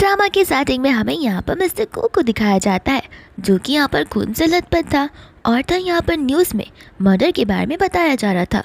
Drama की starting में हमें यहाँ पर मिस्टर को दिखाया जाता है, जो कि यहाँ पर खून से लथपथ था और था यहाँ पर न्यूज़ में मर्डर के बारे में बताया जा रहा था।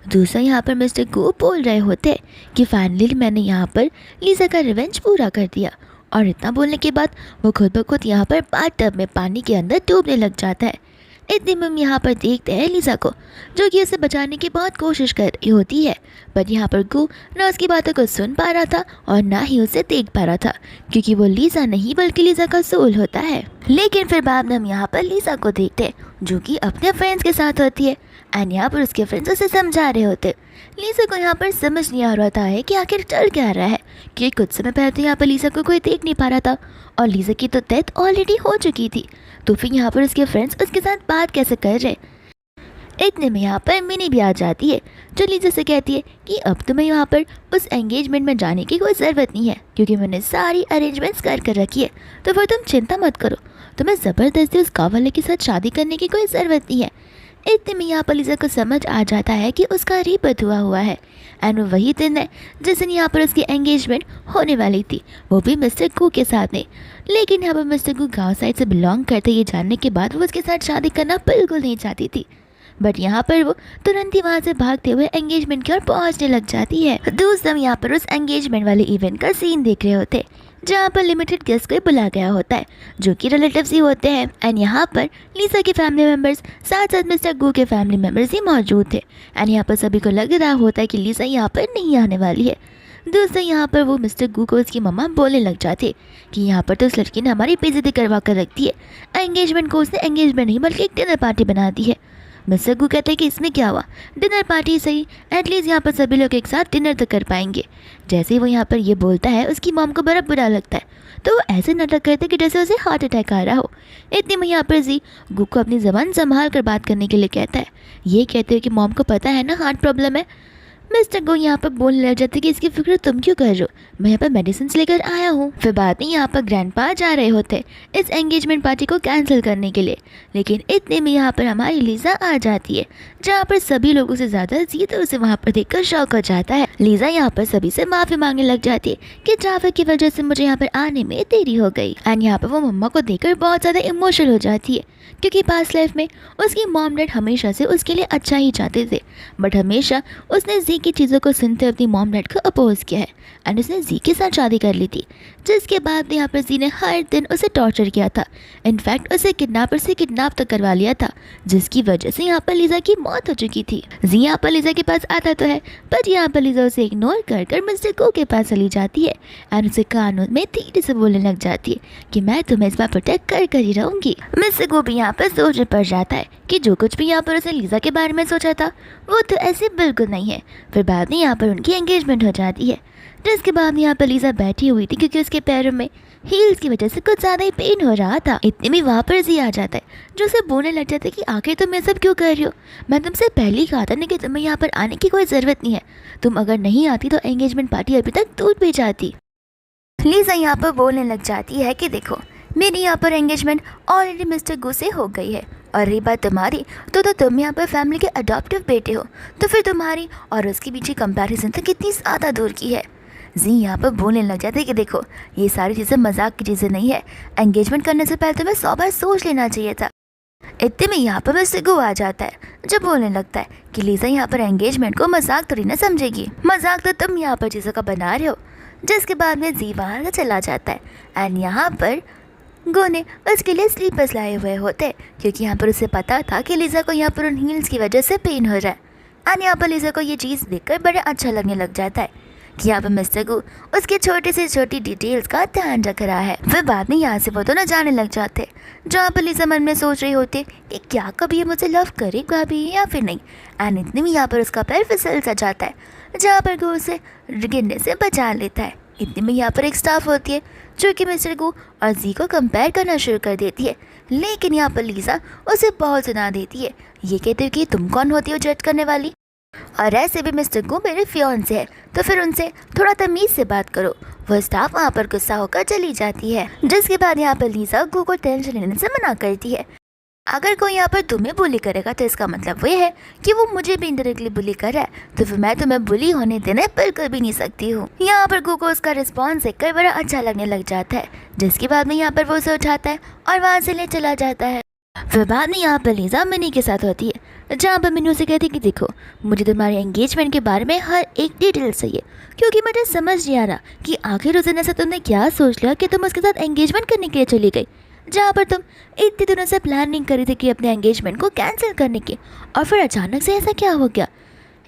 दूसरा यहाँ पर मिस्टर को बोल रहे होते कि फाइनली मैंने यहाँ पर लीजा का रिवेंज पूरा कर दिया। और इतना बोलने के बाद वो खुद ब खुद यहाँ पर बाथटब में पानी के अंदर डूबने लग जाता है। इतने में हम यहाँ पर देखते हैं लीजा को, जो कि उसे बचाने की बहुत कोशिश कर रही होती है, पर यहाँ पर गु ना उसकी बातों को सुन पा रहा था और ना ही उसे देख पा रहा था, क्योंकि वो लीजा नहीं बल्कि लीजा का सोल होता है। लेकिन फिर बाद में हम यहाँ पर लीजा को देखते हैं, जो कि अपने फ्रेंड्स के साथ होती है एंड यहाँ पर उसके फ्रेंड्स उसे समझा रहे होते। लीजा को यहाँ पर समझ नहीं आ रहा था है कि आखिर चल क्या रहा है, क्योंकि कुछ समय पहले तो यहाँ पर लीजा को कोई देख नहीं पा रहा था और लीजा की तो डेथ ऑलरेडी हो चुकी थी, तो फिर यहाँ पर उसके फ्रेंड्स उसके साथ बात कैसे कर रहे। इतने में यहाँ पर मिनी भी आ जाती है, जो लीजा से कहती है कि अब तुम्हें यहाँ पर उस एंगेजमेंट में जाने की कोई ज़रूरत नहीं है, क्योंकि मैंने सारी अरेंजमेंट्स कर रखी है, तो फिर तुम चिंता मत करो, तुम्हें ज़बरदस्ती उस गाँव वाले के साथ शादी करने की कोई ज़रूरत नहीं है। इतने में यहाँ पर लीजा को समझ आ जाता है कि उसका रीबर्थ हुआ है एंड वो वही दिन है जिस दिन यहाँ पर उसकी एंगेजमेंट होने वाली थी, वो भी मिस्टर कू के साथ में। लेकिन यहाँ पर मिस्टर कू गाँव साइड से बिलोंग करते ये जानने के बाद वो उसके साथ शादी करना बिल्कुल नहीं चाहती थी, बट यहाँ पर वो तुरंत ही वहाँ से भागते हुए एंगेजमेंट की ओर पहुँचने लग जाती है। दोस्त हम यहाँ पर उस एंगेजमेंट वाले इवेंट का सीन देख रहे होते, जहाँ पर लिमिटेड गेस्ट को बुलाया गया होता है, जो कि रिलेटिव्स ही होते हैं एंड यहाँ पर लीजा के फैमिली मेम्बर्स साथ साथ मिस्टर गू के फैमिली मेम्बर्स ही मौजूद थे एंड यहाँ पर सभी को लग रहा होता है कि लीजा यहाँ पर नहीं आने वाली है। दोस्तों यहाँ पर वो मिस्टर गू को उसकी मम्मा बोलने लग जाते कि यहाँ पर तो उस लड़की ने हमारी बेइज्जती करवा कर रख दी है, एंगेजमेंट को उसने एंगेजमेंट नहीं बल्कि एक डिनर पार्टी बना दी है। मिस्टर गू कहते हैं कि इसमें क्या हुआ, डिनर पार्टी सही, एटलीस्ट यहाँ पर सभी लोग एक साथ डिनर तो कर पाएंगे। जैसे ही वो यहाँ पर ये बोलता है उसकी मॉम को बड़ा बुरा लगता है, तो वो ऐसे नाटक करते कि जैसे उसे हार्ट अटैक आ रहा हो। इतने में यहाँ पर जी गू को अपनी ज़बान संभाल कर बात करने के लिए कहता है, ये कहते हैं कि मॉम को पता है ना हार्ट प्रॉब्लम है। मिस्टर गो यहाँ पर बोलने लग जाते कि इसकी फिक्र तुम क्यों कर रहे हो, मैं यहाँ पर मेडिसिन लेकर आया हूँ। फिर बाद में यहाँ पर ग्रैंडपा जा रहे होते इस एंगेजमेंट पार्टी को कैंसिल करने के लिए, लेकिन इतने में यहाँ पर हमारी लीजा आ जाती है, जहाँ पर सभी लोगों से ज़्यादा जी तो उसे वहाँ पर देखकर शौक हो जाता है। लीजा यहाँ पर सभी से माफ़ी मांगने लग जाती है कि ट्रैफिक की वजह से मुझे यहाँ पर आने में देरी हो गई एंड यहाँ पर वो मम्मा को देखकर बहुत ज़्यादा इमोशनल हो जाती है, क्योंकि पास्ट लाइफ में उसकी मॉम डैड हमेशा से उसके लिए अच्छा ही चाहते थे, बट हमेशा उसने जी की चीज़ों को सुनते अपनी मॉम डैड को अपोज किया है एंड उसने जी के साथ शादी कर ली थी, जिसके बाद यहाँ पर जी ने हर दिन उसे टॉर्चर किया था। इनफैक्ट उसे किडनैपर से किडनैप तक करवा लिया था, जिसकी वजह से यहाँ पर लीजा की मौत हो चुकी थी। जी यहाँ पर लीजा के पास आता तो है, पर यहाँ पर लीजा उसे इग्नोर कर मिस्टर को के पास चली जाती है एंड उसे कानून में धीरे से बोलने लग जाती है कि मैं तुम्हें इस बार प्रोटेक्ट कर ही रहूँगी। मिस्टर को भी यहाँ पर सोच पड़ जाता है कि जो कुछ भी यहाँ पर उसने लीजा के बारे में सोचा था वो तो ऐसे बिल्कुल नहीं है। फिर बाद में यहाँ पर उनकी एंगेजमेंट हो जाती है, जिसके बाद यहाँ पर लीजा बैठी हुई थी क्योंकि उसके पैरों में हील्स की वजह से कुछ ज़्यादा ही पेन हो रहा था। इतने में वहाँ पर जी आ जाता है, जो उसे बोलने लग जाता है कि आखिर तुम ये सब क्यों कर रही हो, मैं तुमसे पहले ही कहा था ना कि तुम्हें यहाँ पर आने की कोई ज़रूरत नहीं है, तुम अगर नहीं आती तो एंगेजमेंट पार्टी अभी तक दूर भी जाती। लीजा यहाँ पर बोलने लग जाती है कि देखो मेरी यहाँ पर एंगेजमेंट ऑलरेडी मिस्टर गू से हो गई है, और रही बात तुम्हारी तो तुम यहाँ पर फैमिली के अडॉप्टिव बेटे हो, तो फिर तुम्हारी और उसके पीछे कंपैरिजन तो कितनी ज़्यादा दूर की है। जी यहाँ पर बोलने लग जाते हैं कि देखो ये सारी चीज़ें मजाक की चीज़ें नहीं है, एंगेजमेंट करने से पहले तुम्हें 100 बार सोच लेना चाहिए था। इतने में यहाँ पर मिस्टर गू आ जाता है, जो बोलने लगता है कि लीजा यहाँ पर एंगेजमेंट को मजाक थोड़ी ना समझेगी, मजाक तो तुम यहाँ पर चीज़ों का बना रहे हो। जिसके बाद में जी बाहर चला जाता है एंड यहाँ पर गो ने उसके लिए स्लीपर्स लाए हुए होते, क्योंकि यहाँ पर उसे पता था कि लीजा को यहाँ पर उन हील्स की वजह से पेन हो रहा है एंड यहाँ पर लीजा को ये चीज़ देखकर बड़ा अच्छा लगने लग जाता है कि यहाँ पर मिस्टर गू उसके छोटी से छोटी डिटेल्स का ध्यान रख रहा है। फिर बाद में यहाँ से वो दोनों जाने लग जाते, जहाँ पर लीजा मन में सोच रही होती कि क्या कभी ये मुझे लव करेगा भी या फिर नहीं, एंड इतने में यहाँ पर उसका पैर फिसल सा जाता है, जहाँ पर गू उसे गिरने से बचा लेता है। इतने में यहाँ पर एक स्टाफ होती है जो कि मिस्टर गू और जी को कंपेयर करना शुरू कर देती है, लेकिन यहाँ पर लीजा उसे बहुत सुना देती है, ये कहते हो कि तुम कौन होती हो जज करने वाली, और ऐसे भी मिस्टर गू मेरे फियांसे है, तो फिर उनसे थोड़ा तमीज़ से बात करो। वह स्टाफ वहाँ पर गुस्सा होकर चली जाती है, जिसके बाद यहाँ पर लीजा गू को टेंशन लेने से मना करती है। अगर कोई यहाँ पर तुम्हें बुली करेगा तो इसका मतलब ये है कि वो मुझे भी इनडायरेक्टली बुली कर रहा है, तो फिर मैं तुम्हें बुली होने देने बिल्कुल भी नहीं सकती हूँ। यहाँ पर गू को उसका रिस्पॉन्स देखकर बड़ा अच्छा लगने लग जाता है, जिसके बाद में यहाँ पर वो उसे उठाता है और वहाँ से ले चला जाता है। फिर बाद में यहाँ पर लीजा मिनी के साथ होती है, जहाँ पर मिनी उसे कहती है कि देखो, मुझे तुम्हारे एंगेजमेंट के बारे में हर एक डिटेल चाहिए, क्योंकि मुझे समझ नहीं आ रहा कि आखिर उस दिन ऐसा तुमने क्या सोच लिया कि तुम उसके साथ एंगेजमेंट करने के लिए चली गई, जहाँ पर तुम इतने दिनों से प्लानिंग करी थी कि अपने एंगेजमेंट को कैंसिल करने की, और फिर अचानक से ऐसा क्या हो गया।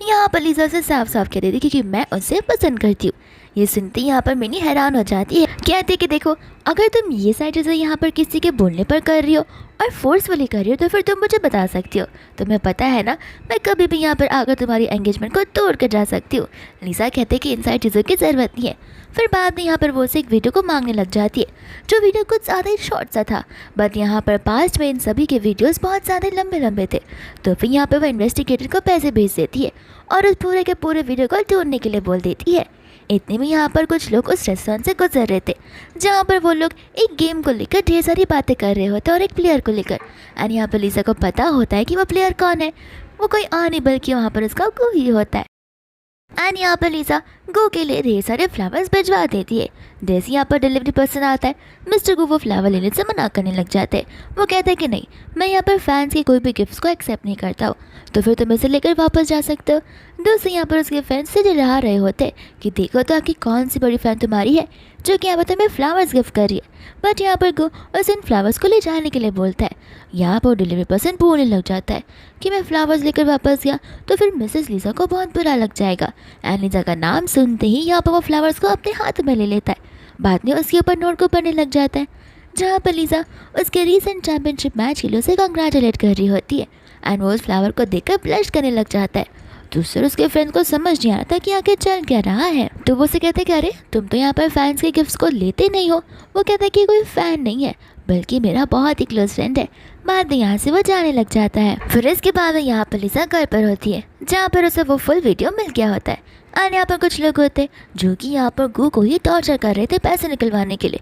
यहाँ पर लीजा से साफ साफ कह देती कि मैं उसे पसंद करती हूँ। ये सुनते ही यहाँ पर मिनी हैरान हो जाती है, कहती है कि देखो, अगर तुम ये सारी चीज़ें यहाँ पर किसी के बोलने पर कर रही हो और फोर्सफुली कर रही हो तो फिर तुम मुझे बता सकती हो, तुम्हें पता है ना मैं कभी भी यहाँ पर आकर तुम्हारी एंगेजमेंट को तोड़ कर जा सकती हूँ। लीजा कहते कि इन सारी चीज़ों की ज़रूरत नहीं है। फिर बाद में यहाँ पर वो से एक वीडियो को मांगने लग जाती है, जो वीडियो कुछ ज़्यादा ही शॉर्ट सा था, बट यहाँ पर पास्ट में इन सभी के वीडियोस बहुत ज़्यादा लंबे लंबे थे। तो फिर यहाँ पर वह इन्वेस्टिगेटर को पैसे भेज देती है और उस पूरे के पूरे वीडियो को ढूंढने के लिए बोल देती है। इतने में यहाँ पर कुछ लोग उस रेस्टोरेंट से गुजर रहे थे, जहाँ पर वो लोग एक गेम को लेकर ढेर सारी बातें कर रहे होते हैं और एक प्लेयर को लेकर। एंड यहाँ पर लीजा को पता होता है कि वो प्लेयर कौन है, वो कोई और नहीं बल्कि वहाँ पर उसका गू ही होता है। एंड यहाँ पर लीजा गू के लिए ढेर सारे फ्लावर्स भिजवा देती है। जैसे यहाँ पर डिलीवरी पर्सन आता है, मिस्टर गू वो फ्लावर लेने से मना करने लग जाते हैं। वो कहते हैं कि नहीं, मैं यहाँ पर फैंस के कोई भी गिफ्ट्स को एक्सेप्ट नहीं करता हूँ, तो फिर तुम इसे लेकर वापस जा सकते हो। दोस्तों यहाँ पर उसके फैंस से चिढ़ा रहे होते कि देखो तो आखिर कौन सी बड़ी फ़ैन तुम्हारी है जो कि यहाँ पर तुम्हें फ्लावर्स गिफ्ट कर रही है। बट यहाँ पर गो उस इन फ्लावर्स को ले जाने के लिए बोलता है। यहाँ पर डिलीवरी पर्सन बोलने लग जाता है कि मैं फ्लावर्स लेकर वापस गया तो फिर मिसेस लीजा को बहुत बुरा लग जाएगा। एंड लीजा का नाम सुनते ही यहाँ पर वो फ्लावर्स को अपने हाथ में ले लेता है। बाद में उसके ऊपर नोट को पढ़ने लग जाता है, जहाँ पर लीजा उसके रीसेंट चैंपियनशिप मैच के लिए उसे कंग्रेचुलेट कर रही होती है। एंड वो उस फ्लावर को देखकर ब्लश करने लग जाता है। दूसरे उसके फ्रेंड्स को समझ नहीं आ रहा था कि आखिर चल क्या रहा है, तो वो उसे कहते कि अरे तुम तो यहाँ पर फैंस के गिफ्ट्स को लेते नहीं हो। वो कहता है कि कोई फ़ैन नहीं है बल्कि मेरा बहुत ही क्लोज फ्रेंड है। बाद में यहाँ से वो जाने लग जाता है। फिर इसके बाद यहाँ पर लीजा घर पर होती है, जहाँ पर उसे वो फुल वीडियो मिल गया होता है। और यहाँ पर कुछ लोग होते जो कि यहाँ पर गू को ही टॉर्चर कर रहे थे पैसे निकलवाने के लिए।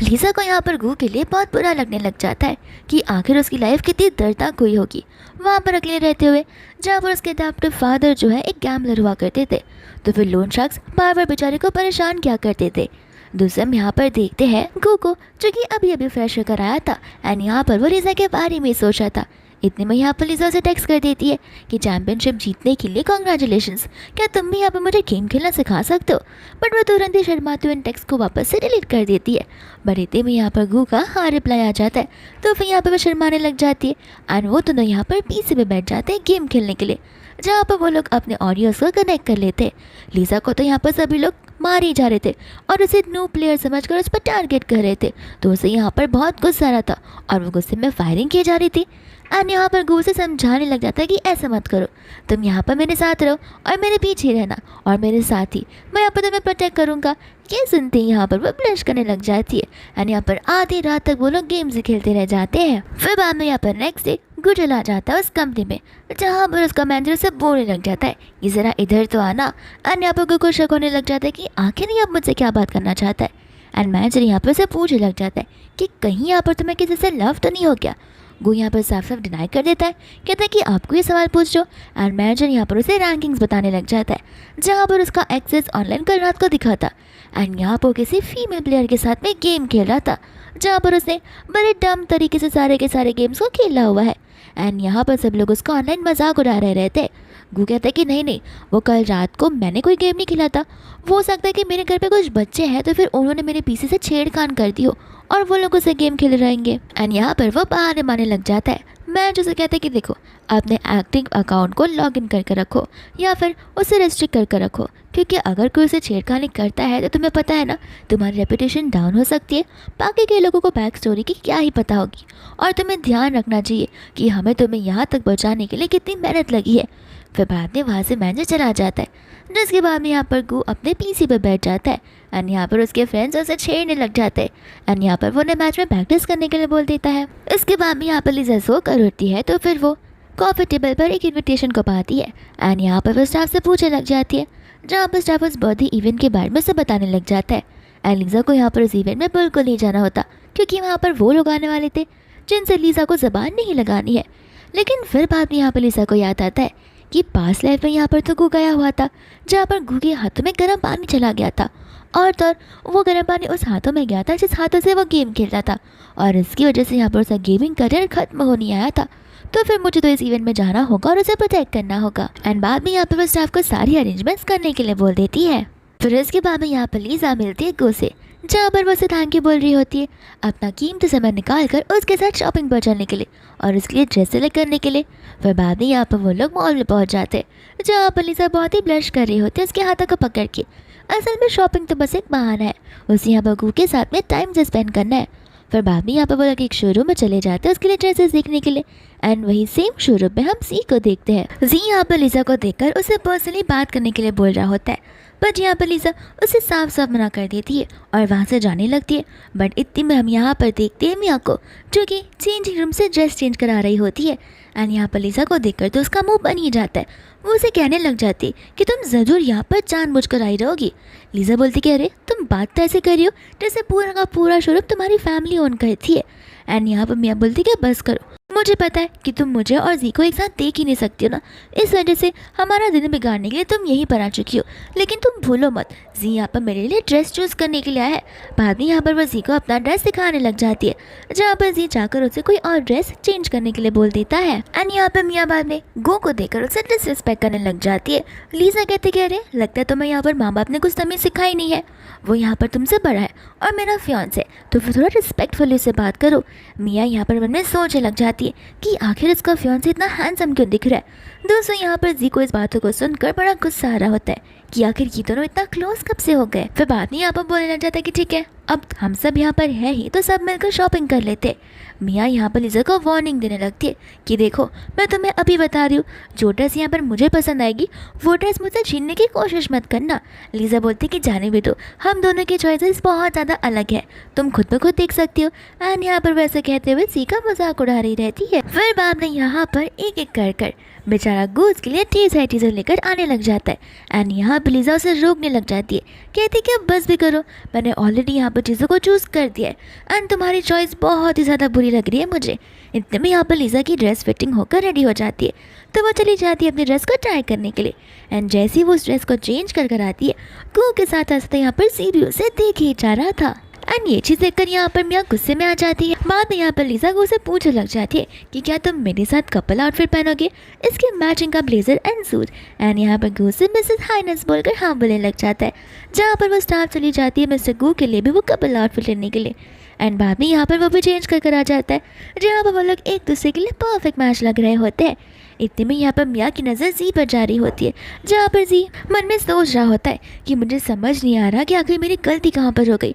लीजा को यहाँ पर गू के लिए बहुत बुरा लगने लग जाता है कि आखिर उसकी लाइफ कितनी दर्दनाक हुई होगी वहाँ पर अकेले रहते हुए, जहाँ पर उसके अडॉप्टिव फादर जो है एक गैम्बलर हुआ करते थे, तो फिर लोन शख्स बार बार बेचारे को परेशान किया करते थे। दूसरे हम यहाँ पर देखते हैं गू को, जो कि अभी अभी फ्रेश होकर आया था एंड यहाँ पर वो लीजा के बारे में सोच रहा था। इतने में यहाँ पर लीजा से टेक्स्ट कर देती है कि चैंपियनशिप जीतने के लिए कॉन्ग्रेचुलेशंस, क्या तुम भी यहाँ पर मुझे गेम खेलना सिखा सकते हो। बट वो तुरंत ही शर्माते हुए टेक्स्ट को वापस से डिलीट कर देती है। बट इतने में यहाँ पर गू का हाँ रिप्लाई आ जाता है, तो फिर यहाँ पर वो शर्माने लग जाती है एंड वो दोनों यहाँ पर पीसी पे बैठ जाते हैं गेम खेलने के लिए, जहाँ पर वो लोग अपने ऑडियोज़ को कनेक्ट कर लेते। लीजा को तो यहाँ पर सभी लोग मारे ही जा रहे थे और उसे न्यू प्लेयर समझकर उस पर टारगेट कर रहे थे, तो उसे यहाँ पर बहुत गुस्सा आ रहा था और वो गुस्से में फायरिंग की जा रही थी। एंड यहाँ पर गू से समझाने लग जाता है कि ऐसा मत करो, तुम यहाँ पर मेरे साथ रहो और मेरे पीछे रहना और मेरे साथ ही मैं यहाँ पर तुम्हें प्रोटेक्ट करूँगा। ये सुनते ही यहाँ पर वो ब्लश करने लग जाती है एंड यहाँ पर आधी रात तक वो लोग गेम्स ही खेलते रह जाते हैं। फिर बाद में यहाँ पर नेक्स्ट डे गू चला जाता है उस कंपनी में, जहाँ पर उसका मैनेजर से बोलने लग जाता है कि ज़रा इधर तो आना। एंड यहाँ पर गू को शक होने लग जाता है कि आखिर ये अब मुझसे क्या बात करना चाहता है। एंड मैनेजर यहाँ पर उसे पूछने लग जाता है कि कहीं यहाँ पर तुम्हें किसी से लव तो नहीं हो गया। गू यहाँ पर साफ साफ डिनाई कर देता है, कहता है कि आपको ये सवाल पूछ लो। एंड मैनेजर यहाँ पर उसे रैंकिंग्स बताने लग जाता है, जहाँ पर उसका एक्सेस ऑनलाइन कल रात को दिखा था। एंड यहाँ पर किसी फीमेल प्लेयर के साथ में गेम खेल रहा था, जहाँ पर उसने बड़े डम तरीके से सारे के सारे गेम्स को खेला हुआ है। एंड यहाँ पर सब लोग उसका ऑनलाइन मजाक उड़ा रहे थे। गू कहता है कि नहीं नहीं, वो कल रात को मैंने कोई गेम नहीं खेला था, हो सकता है कि मेरे घर पे कुछ बच्चे हैं तो फिर उन्होंने मेरे पीसी से छेड़खान कर दी हो और वो लोग उसे गेम खेल रहेंगे। एंड यहाँ पर वो बहाने मारने लग जाता है। मैं जो कहता है कि देखो, अपने एक्टिव अकाउंट को लॉगिन करके रखो या फिर उसे रेस्ट्रिक्ट करके रखो, क्योंकि अगर कोई उसे छेड़खानी करता है तो तुम्हें पता है ना, तुम्हारी रेपुटेशन डाउन हो सकती है। बाकी के लोगों को बैक स्टोरी की क्या ही पता होगी, और तुम्हें ध्यान रखना चाहिए कि हमें तुम्हें यहाँ तक पहुँचाने के लिए कितनी मेहनत लगी है। फिर बाद में वहाँ से मैनेजर चला जाता है, जिसके बाद में यहाँ पर गू अपने पीसी पर बैठ जाता है एंड यहाँ पर उसके फ्रेंड्स उसे छेड़ने लग जाते हैं। एंड यहाँ पर वो उन्हें मैच में प्रैक्टिस करने के लिए बोल देता है। इसके बाद में यहाँ पर लीजा सो कर उठती है, तो फिर वो कॉफ़ी टेबल पर एक इन्विटेशन को पाती है एंड यहाँ पर वो स्टाफ से पूछने लग जाती है, जहाँ पर स्टाफ उस बर्थडे इवेंट के बारे में से बताने लग जाता है। एंड लीजा को यहाँ पर उस इवेंट में बिल्कुल नहीं जाना होता, क्योंकि वहाँ पर वो लोग आने वाले थे जिनसे लीजा को ज़बान नहीं लगानी है। लेकिन फिर बाद में यहाँ पर लीजा को याद आता है कि पास लाइफ में यहाँ पर तो गू गया हुआ था, जहाँ पर गू के हाथों में गर्म पानी चला गया था और तो वो गर्म पानी उस हाथों में गया था जिस हाथों से वो गेम खेलता था, और इसकी वजह से यहाँ पर उसका गेमिंग करियर खत्म होने आया था। तो फिर मुझे तो इस इवेंट में जाना होगा और उसे प्रोटेक्ट करना होगा। एंड बाद में यहाँ पर वो स्टाफ को सारी अरेंजमेंट्स करने के लिए बोल देती है। फिर इसके बाद में यहाँ पर लीजा मिलती है गू से, जहाँ पर वो उसे थैंक यू बोल रही होती है अपना कीमती समय निकाल कर उसके साथ शॉपिंग पर चलने के लिए और उसके लिए ड्रेस सेलेक्ट करने के लिए। फिर बाद में यहाँ पर वो लोग मॉल में पहुँच जाते हैं, जहाँ पर लीजा बहुत ही ब्लश कर रही होती है उसके हाथों को पकड़ के। असल में शॉपिंग तो बस एक बहाना है, उसे यहाँ पर गू के साथ में टाइम से स्पेंड करना है। फिर बाद में यहाँ पर वो लोग एक शोरूम में चले जाते हैं उसके लिए ड्रेसेस देखने के लिए। एंड वही सेम शोरूम में हम जी को देखते हैं। जी यहाँ पर लीजा को देखकर उसे पर्सनली बात करने के लिए बोल रहा होता है, बट यहाँ पर लीजा उसे साफ साफ मना कर देती है और वहाँ से जाने लगती है। बट इतनी में हम यहाँ पर देखते हैं मिया को, जो कि चेंजिंग रूम से ड्रेस चेंज करा रही होती है। एंड यहाँ पर लीजा को देखकर तो उसका मुंह बन ही जाता है। वो उसे कहने लग जाती कि तुम ज़रूर यहाँ पर जानबूझकर आई रहोगी। लीजा बोलती कि अरे तुम बात तो ऐसे कर रही हो जैसे पूरा का पूरा शोरूम तुम्हारी फैमिली ओन करती है। एंड यहाँ पर मिया बोलती कि बस करो, मुझे पता है कि तुम मुझे और जी को एक साथ देख ही नहीं सकती हो ना, इस वजह से हमारा दिन बिगाड़ने के लिए तुम यहीं पर आ चुकी हो। लेकिन तुम भूलो मत, जी यहाँ पर मेरे लिए ड्रेस चूज़ करने के लिए आया है। बाद में यहाँ पर वो जी को अपना ड्रेस दिखाने लग जाती है, जहाँ पर जी जाकर उसे कोई और ड्रेस चेंज करने के लिए बोल देता है। एंड यहाँ पर मियाँ बाद में गो को देखकर उसे डिसरिस्पेक्ट करने लग जाती है। लीजा कहते कि अरे लगता है तुम्हें यहाँ पर माँ बाप ने कुछ तमीज़ सिखाई नहीं है, वो यहाँ पर तुमसे बड़ा है और मेरा फियांसे, तो फिर थोड़ा रिस्पेक्टफुली से बात करो। मियाँ यहाँ पर मन में सोचने लग जाती है कि आखिर इसका फियांसे इतना हैंडसम क्यों दिख रहा है। दोस्तों यहाँ पर जी को इस बातों को सुनकर बड़ा गुस्सा आ रहा होता है कि आखिर ये दोनों इतना क्लोज कब से हो गए। फिर बाद में यहाँ पर बोलने लग जाता है कि ठीक है, अब हम सब यहाँ पर है ही तो सब मिलकर शॉपिंग कर लेते। मियाँ यहाँ पर लीजा को वार्निंग देने लगती है कि देखो मैं तुम्हें अभी बता रही हूँ, जो ड्रेस यहाँ पर मुझे पसंद आएगी वो ड्रेस मुझसे छीनने की कोशिश मत करना। लीजा बोलती कि जाने भी दो, हम दोनों की चॉइसेस बहुत ज़्यादा अलग है, तुम खुद ब खुद देख सकती हो। एंड यहाँ पर वैसे कहते हुए सी का मजाक उड़ा रही रहती है। फिर बाद में यहाँ पर एक एक कर बेचारा गूज के लिए ढेर सारी चीज़ें लेकर आने लग जाता है। एंड यहाँ पर लीजा उसे रोकने लग जाती है, कहती कि अब बस भी करो, मैंने ऑलरेडी यहाँ पर चीज़ों को चूज़ कर दिया है एंड तुम्हारी चॉइस बहुत ही ज़्यादा बुरी लग रही है मुझे। इतने में यहाँ पर लीजा की ड्रेस फिटिंग होकर रेडी हो जाती है, तो वो चली जाती है अपनी ड्रेस को ट्राई करने के लिए। एंड जैसे ही वो उस ड्रेस को चेंज कर आती है, गू के साथ हंसते यहाँ पर सी भी उसे देख ही जा रहा था। एंड ये चीज़ देखकर यहाँ पर मियाँ गुस्से में आ जाती है। बाद में यहाँ पर लीजा को उसे पूछने लग जाती है कि क्या तुम मेरे साथ कपल आउटफिट पहनोगे, इसके मैचिंग का ब्लेजर एंड सूट। एंड यहाँ पर गू से मिसेस हाइनेस बोलकर हाँ बोलने लग जाता है, जहाँ पर वो स्टाफ चली जाती है मिस्टर गू के लिए भी वो कपल आउटफिट लेने के लिए। एंड बाद में यहाँ पर वो भी चेंज कर आ जाता है, जहाँ पर वो लोग एक दूसरे के लिए परफेक्ट मैच लग रहे होते हैं। इतने में यहाँ पर मियाँ की नज़र जी पर जा रही होती है, जहाँ पर जी मन में सोच रहा होता है कि मुझे समझ नहीं आ रहा कि आखिर मेरी गलती कहाँ पर हो गई।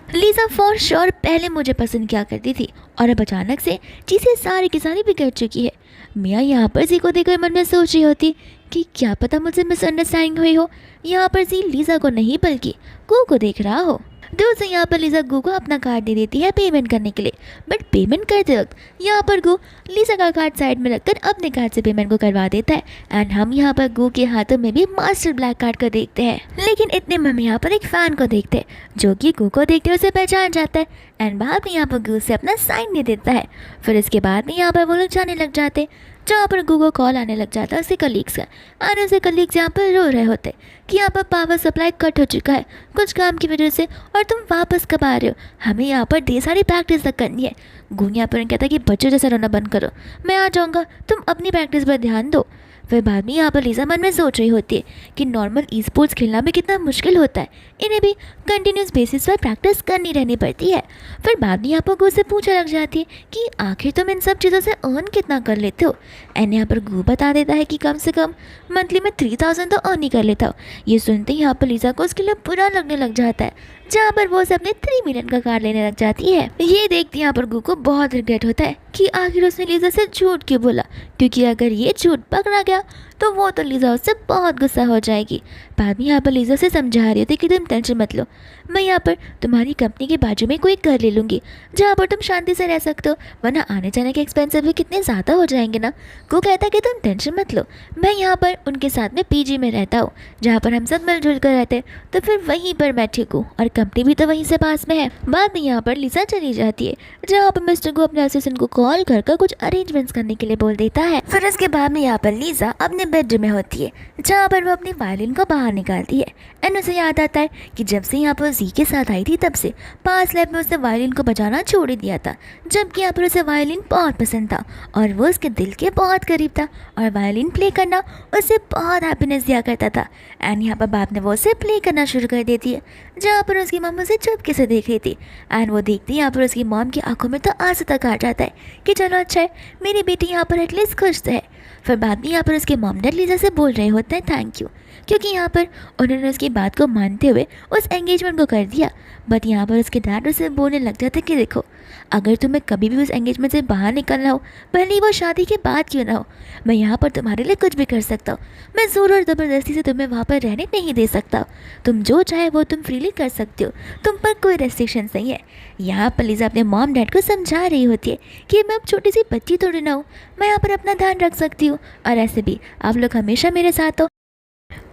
लीजा फॉर श्योर पहले मुझे पसंद किया करती थी और अब अचानक से चीज़ें सारी की सारी बिगड़ चुकी है। मियाँ यहाँ पर जी को देखकर मन में सोच रही होती कि क्या पता मुझसे मिसअंडरस्टैंडिंग हुई हो। यहाँ पर जी लीजा को नहीं बल्कि गू को देख रहा हो। दोस्तों यहाँ पर लीजा गू को अपना कार्ड दे देती है पेमेंट करने के लिए, बट पेमेंट करते वक्त यहाँ पर गू लीजा का कार्ड साइड में रखकर अपने कार्ड से पेमेंट को करवा देता है। एंड हम यहाँ पर गू के हाथों में भी मास्टर ब्लैक कार्ड को देखते हैं, लेकिन इतने में हम यहाँ पर एक फैन को देखते हैं जो कि गू को देखते उसे पहचान जाता है। एंड बाद में यहाँ पर गू से अपना साइन दे देता है। फिर इसके बाद में यहाँ पर वो लोग जाने लग जाते, जहाँ पर गू को कॉल आने लग जाता है उसके कलीग्स का। और उसके कलीग्स यहाँ पर रो रहे होते कि यहाँ पर पावर सप्लाई कट हो चुका है कुछ काम की वजह से और तुम वापस कब आ रहे हो, हमें यहाँ पर ढेर सारी प्रैक्टिस तक करनी है। गू यहाँ पर कहता है कि बच्चों जैसा रोना बंद करो, मैं आ जाऊँगा, तुम अपनी प्रैक्टिस पर ध्यान दो। फिर बाद में यहाँ पर लीजा मन में सोच रही होती है कि नॉर्मल ई स्पोर्ट्स खेलना भी कितना मुश्किल होता है, इन्हें भी कंटिन्यूस बेसिस पर प्रैक्टिस करनी रहनी पड़ती है। फिर बाद में यहाँ पर गू से पूछने लग जाती है कि आखिर तुम इन सब चीज़ों से अर्न कितना कर लेते हो। एंड यहाँ पर गू बता देता है कि कम से कम मंथली में 3000 तो अर्न ही कर लेता हो। ये सुनते ही यहाँ पर लीजा को उसके लिए बुरा लगने लग जाता है, जहाँ पर वो उसे अपने 3 मिलियन का कार्ड लेने लग जाती है। ये देखते यहाँ पर गू को बहुत रिग्रेट होता है कि आखिर उसने लीजा से झूठ क्यों बोला, क्योंकि अगर ये झूठ पकड़ा गया तो वो तो लीज़ा उससे बहुत गुस्सा हो जाएगी। बाद में यहाँ पर लीज़ा से समझा रही होती कि तुम टेंशन मत लो, मैं यहाँ पर तुम्हारी कंपनी के बाजू में कोई घर ले लूँगी जहाँ पर तुम शांति से रह सकते हो, वरना आने जाने के एक्सपेंसिव भी कितने ज़्यादा हो जाएंगे ना। को कहता है कि तुम टेंशन मत लो, मैं यहाँ पर उनके साथ में पीजी में रहता हूँ जहाँ पर हम सब मिलजुल कर रहते हैं, तो फिर वहीं पर मैं ठीक हूँ और कंपनी भी तो वहीं से पास में है। बाद में यहाँ पर लीज़ा चली जाती है जहाँ पर मिस्टर को अपने असिस्टेंट को कॉल कर कुछ अरेंजमेंट्स करने के लिए बोल देता है। फिर उसके बाद में यहाँ पर लीज़ा अपने बेडरूम में होती है जहाँ पर वो अपनी वायलिन को बाहर निकालती है। एंड उसे याद आता है कि जब से यहाँ पर जी के साथ आई थी तब से पास लैब में उसने वायलिन को बजाना छोड़ ही दिया था, जबकि यहाँ पर उसे वायलिन बहुत पसंद था और वो उसके दिल के बहुत करीब था और वायलिन प्ले करना उसे बहुत हैप्पीनेस दिया करता था। एंड यहाँ पर बाद में वो उसे प्ले करना शुरू कर देती है जहाँ पर उसकी मम्मी उसे चुपके से देख रही थी। एंड वो देखती है यहाँ पर उसकी मॉम की आंखों में तो आंसू तक आ जाता है कि चलो अच्छा है, मेरी बेटी यहाँ पर एटलीस्ट खुश तो है। फिर बाद में यहाँ पर उसके मॉम डैड लीज़ा से बोल रहे होते हैं थैंक यू, क्योंकि यहाँ पर उन्होंने उसकी बात को मानते हुए उस एंगेजमेंट को कर दिया। बट यहाँ पर उसके डैड उसे बोलने लग जाते कि देखो, अगर तुम्हें कभी भी उस एंगेजमेंट से बाहर निकलना हो, भले ही वो शादी के बाद क्यों ना हो, मैं यहाँ पर तुम्हारे लिए कुछ भी कर सकता हूँ। मैं ज़ोर और ज़बरदस्ती से तुम्हें वहाँ पर रहने नहीं दे सकता। तुम जो चाहे वो तुम फ्रीली कर सकते हो, तुम पर कोई रेस्ट्रिक्शंस नहीं है। यहाँ पर लीज़ा अपने मॉम डैड को समझा रही होती है कि मैं अब छोटी सी बच्ची थोड़ी ना हूँ, मैं यहाँ पर अपना ध्यान रख सकती हूँ और ऐसे भी आप लोग हमेशा मेरे साथ हो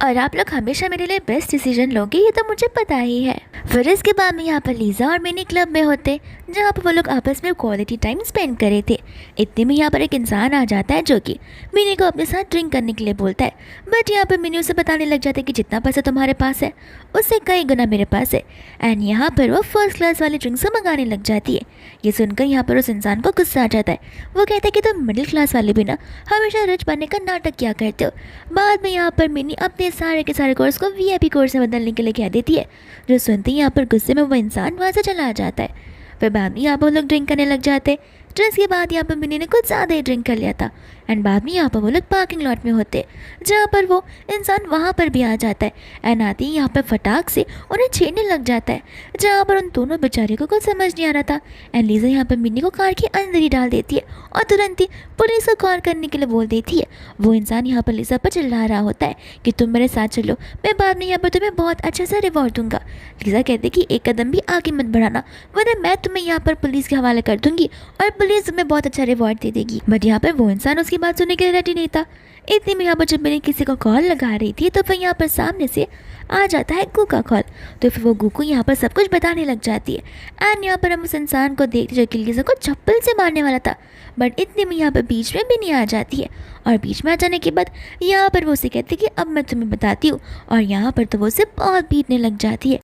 और आप लोग हमेशा मेरे लिए बेस्ट डिसीजन लोगे, ये तो मुझे पता ही है। फिर इसके बाद में यहाँ पर लीज़ा और मिनी क्लब में होते जहाँ पर वो लोग आपस में क्वालिटी टाइम स्पेंड कर रहे थे। इतने में यहाँ पर एक इंसान आ जाता है जो कि मिनी को अपने साथ ड्रिंक करने के लिए बोलता है। बट यहाँ पर मिनी उसे बताने लग जाता है कि जितना पैसा तुम्हारे पास है उससे कई गुना मेरे पास है। एंड यहाँ पर वो फर्स्ट क्लास वाली ड्रिंक्स मंगाने लग जाती है। ये सुनकर यहाँ पर उस इंसान को गुस्सा आ जाता है। वो कहता है कि तुम मिडिल क्लास वाले भी ना हमेशा रिच बनने का नाटक किया करते हो। बाद में यहाँ पर मिनी अपने सारे के सारे कोर्स को वीआईपी कोर्स में बदलने के लिए कह देती है, जो सुनते ही यहाँ पर गुस्से में वो इंसान वहाँ से चला जाता है। फिर बाद में यहाँ पर वो लोग ड्रिंक करने लग जाते। जिसके बाद यहाँ पर मिनी ने कुछ ज़्यादा ही ड्रिंक कर लिया था। एंड बाद में यहाँ पर वो लोग पार्किंग लॉट में होते जहाँ पर वो इंसान वहाँ पर भी आ जाता है। एंड आते ही यहाँ पर फटाक से उन्हें छेड़ने लग जाता है जहाँ पर उन दोनों बेचारे को कुछ समझ नहीं आ रहा था। एंड लीज़ा यहाँ पर मिनी को कार के अंदर ही डाल देती है और तुरंत ही पुलिस को कॉल करने के लिए बोल देती है। वो इंसान यहाँ पर लीज़ा पर चिल्ला रहा होता है कि तुम मेरे साथ चलो, मैं बाद में यहाँ पर तुम्हें बहुत अच्छा सा रिवॉर्ड दूंगा। लीज़ा कहती कि एक कदम भी आगे मत बढ़ाना, वरना मैं तुम्हें यहाँ पर पुलिस के हवाले कर दूंगी और पुलिस तुम्हें बहुत अच्छा रिवॉर्ड दे देगी। बट यहाँ पर वो इंसान उसकी बात सुनने के लिए रेडी नहीं था। इतने में यहाँ पर जब मैंने किसी को कॉल लगा रही थी तो फिर यहाँ पर सामने से आ जाता है गू का कॉल। तो फिर वो गू को यहाँ पर सब कुछ बताने लग जाती है। एंड यहाँ पर हम उस इंसान को देखते जो कि लीज़ा को चप्पल से मारने वाला था। बट इतने में यहाँ पर बीच में भी नहीं आ जाती है और बीच में आ जाने के बाद यहाँ पर वो उसे कहती कि अब मैं तुम्हें बताती हूँ, और यहाँ पर तो वो उसे बहुत पीटने लग जाती है।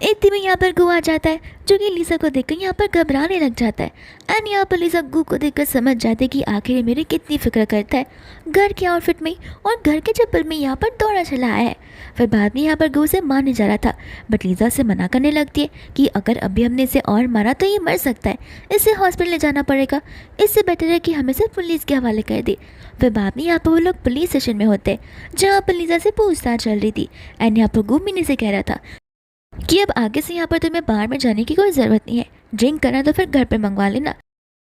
इतने में यहाँ पर गू आ जाता है जो कि लीज़ा को देखकर यहाँ पर घबराने लग जाता है। एंड यहाँ पर लीज़ा गू को देखकर समझ जाती है कि आखिर ये मेरी कितनी फिक्र करता है, घर के आउटफिट में और घर के चप्पल में यहाँ पर दौड़ा चला आया है। फिर बाद में यहाँ पर गू से मारने जा रहा था, बट लीज़ा से मना करने लगती है कि अगर अभी हमने इसे और मारा तो ये मर सकता है, इसे हॉस्पिटल ले जाना पड़ेगा, इससे बेटर है कि हमें सिर्फ पुलिस के हवाले कर दे। फिर बाद में यहाँ पर वो लोग पुलिस स्टेशन में होते हैं जहाँ पर लीज़ा से पूछताछ चल रही थी। एंड यहाँ पर गू मिनी से कह रहा था कि अब आगे से यहाँ पर तुम्हें बाहर में जाने की कोई ज़रूरत नहीं है, ड्रिंक करना तो फिर घर पे मंगवा लेना।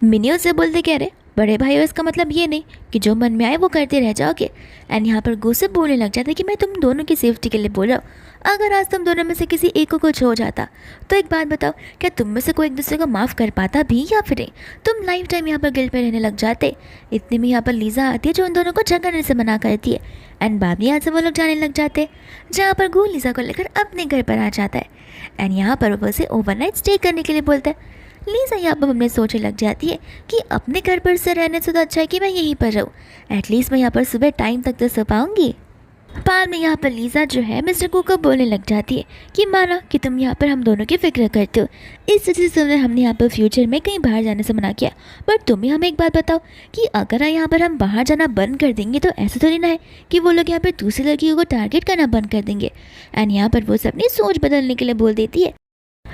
मिनी उससे बोलते कह रहे बड़े भाई हो, इसका मतलब ये नहीं कि जो मन में आए वो करते रह जाओगे। एंड यहाँ पर गू से बोलने लग जाते कि मैं तुम दोनों की सेफ्टी के लिए बोल रहा हूँ, अगर आज तुम दोनों में से किसी एक को कुछ हो जाता तो एक बात बताओ, क्या तुम में से कोई एक दूसरे को माफ़ कर पाता भी, या फिर तुम लाइफ टाइम यहाँ पर गिल्ट में रहने लग जाते। इतने में यहाँ पर लीज़ा आती है जो उन दोनों को झगड़ने से मना करती है। एंड बाद में यहाँ से वो लोग जाने लग जाते जहाँ पर गू लीज़ा को लेकर अपने घर पर आ जाता है। एंड यहाँ पर वो उसे ओवरनाइट स्टे करने के लिए बोलता है। लीज़ा यहाँ पर अपने सोचने लग जाती है कि अपने घर पर से रहने से तो अच्छा है कि मैं यहीं पर रहूँ, एटलीस्ट मैं यहाँ पर सुबह टाइम तक तो सो पाऊँगी। बाद में यहाँ पर लीज़ा जो है मिस्टर कू को बोलने लग जाती है कि माना कि तुम यहाँ पर हम दोनों की फिक्र करते हो, इस वजह से तुमने हमने यहाँ पर फ्यूचर में कहीं बाहर जाने से मना किया, बट तुम ही हमें एक बात बताओ कि अगर यहाँ पर हम बाहर जाना बंद कर देंगे तो ऐसा थोड़ी ना है कि वो लोग यहाँ पर दूसरी लड़कियों को टारगेट करना बंद कर देंगे। एंड यहाँ पर वो अपनी सोच बदलने के लिए बोल देती है।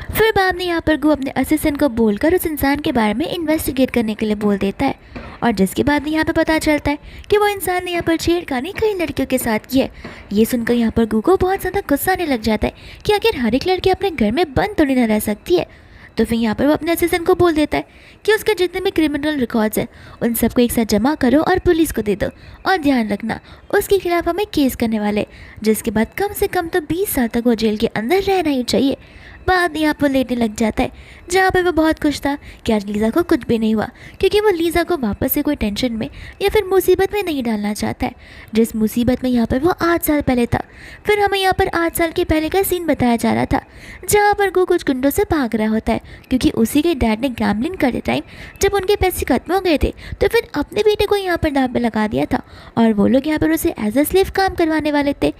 फिर बाद में यहाँ पर गू अपने असिस्टेंट को बोलकर उस इंसान के बारे में इन्वेस्टिगेट करने के लिए बोल देता है, और जिसके बाद में यहाँ पर पता चलता है कि वो इंसान ने यहाँ पर छेड़खानी कई लड़कियों के साथ की है। ये सुनकर यहाँ पर गू को बहुत ज़्यादा गुस्सा आने लग जाता है कि आखिर हर एक लड़की अपने घर में बंद थोड़ी ना रह सकती है। तो फिर यहाँ पर वो अपने असिस्टेंट को बोल देता है कि उसके जितने भी क्रिमिनल रिकॉर्ड्स हैं उन सबको एक साथ जमा करो और पुलिस को दे दो, और ध्यान रखना उसके खिलाफ हमें केस करने वाले, जिसके बाद कम से कम तो 20 साल तक वो जेल के अंदर रहना ही चाहिए। बाद यहाँ पर लेटने लग जाता है, जहाँ पर वो बहुत खुश था कि आज लीज़ा को कुछ भी नहीं हुआ, क्योंकि वो लीज़ा को वापस से कोई टेंशन में या फिर मुसीबत में नहीं डालना चाहता है, जिस मुसीबत में यहाँ पर वो 8 साल पहले था। फिर हमें यहाँ पर 8 साल के पहले का सीन बताया जा रहा था, जहाँ पर वो कुछ गुंडों से भाग रहा होता है, क्योंकि उसी के डैड ने गैम्बलिंग करते टाइम जब उनके पैसे खत्म हो गए थे तो फिर अपने बेटे को यहाँ पर दांव पे लगा दिया था, और वो लोग यहाँ पर उसे एज अ स्लेव काम करवाने वाले थे,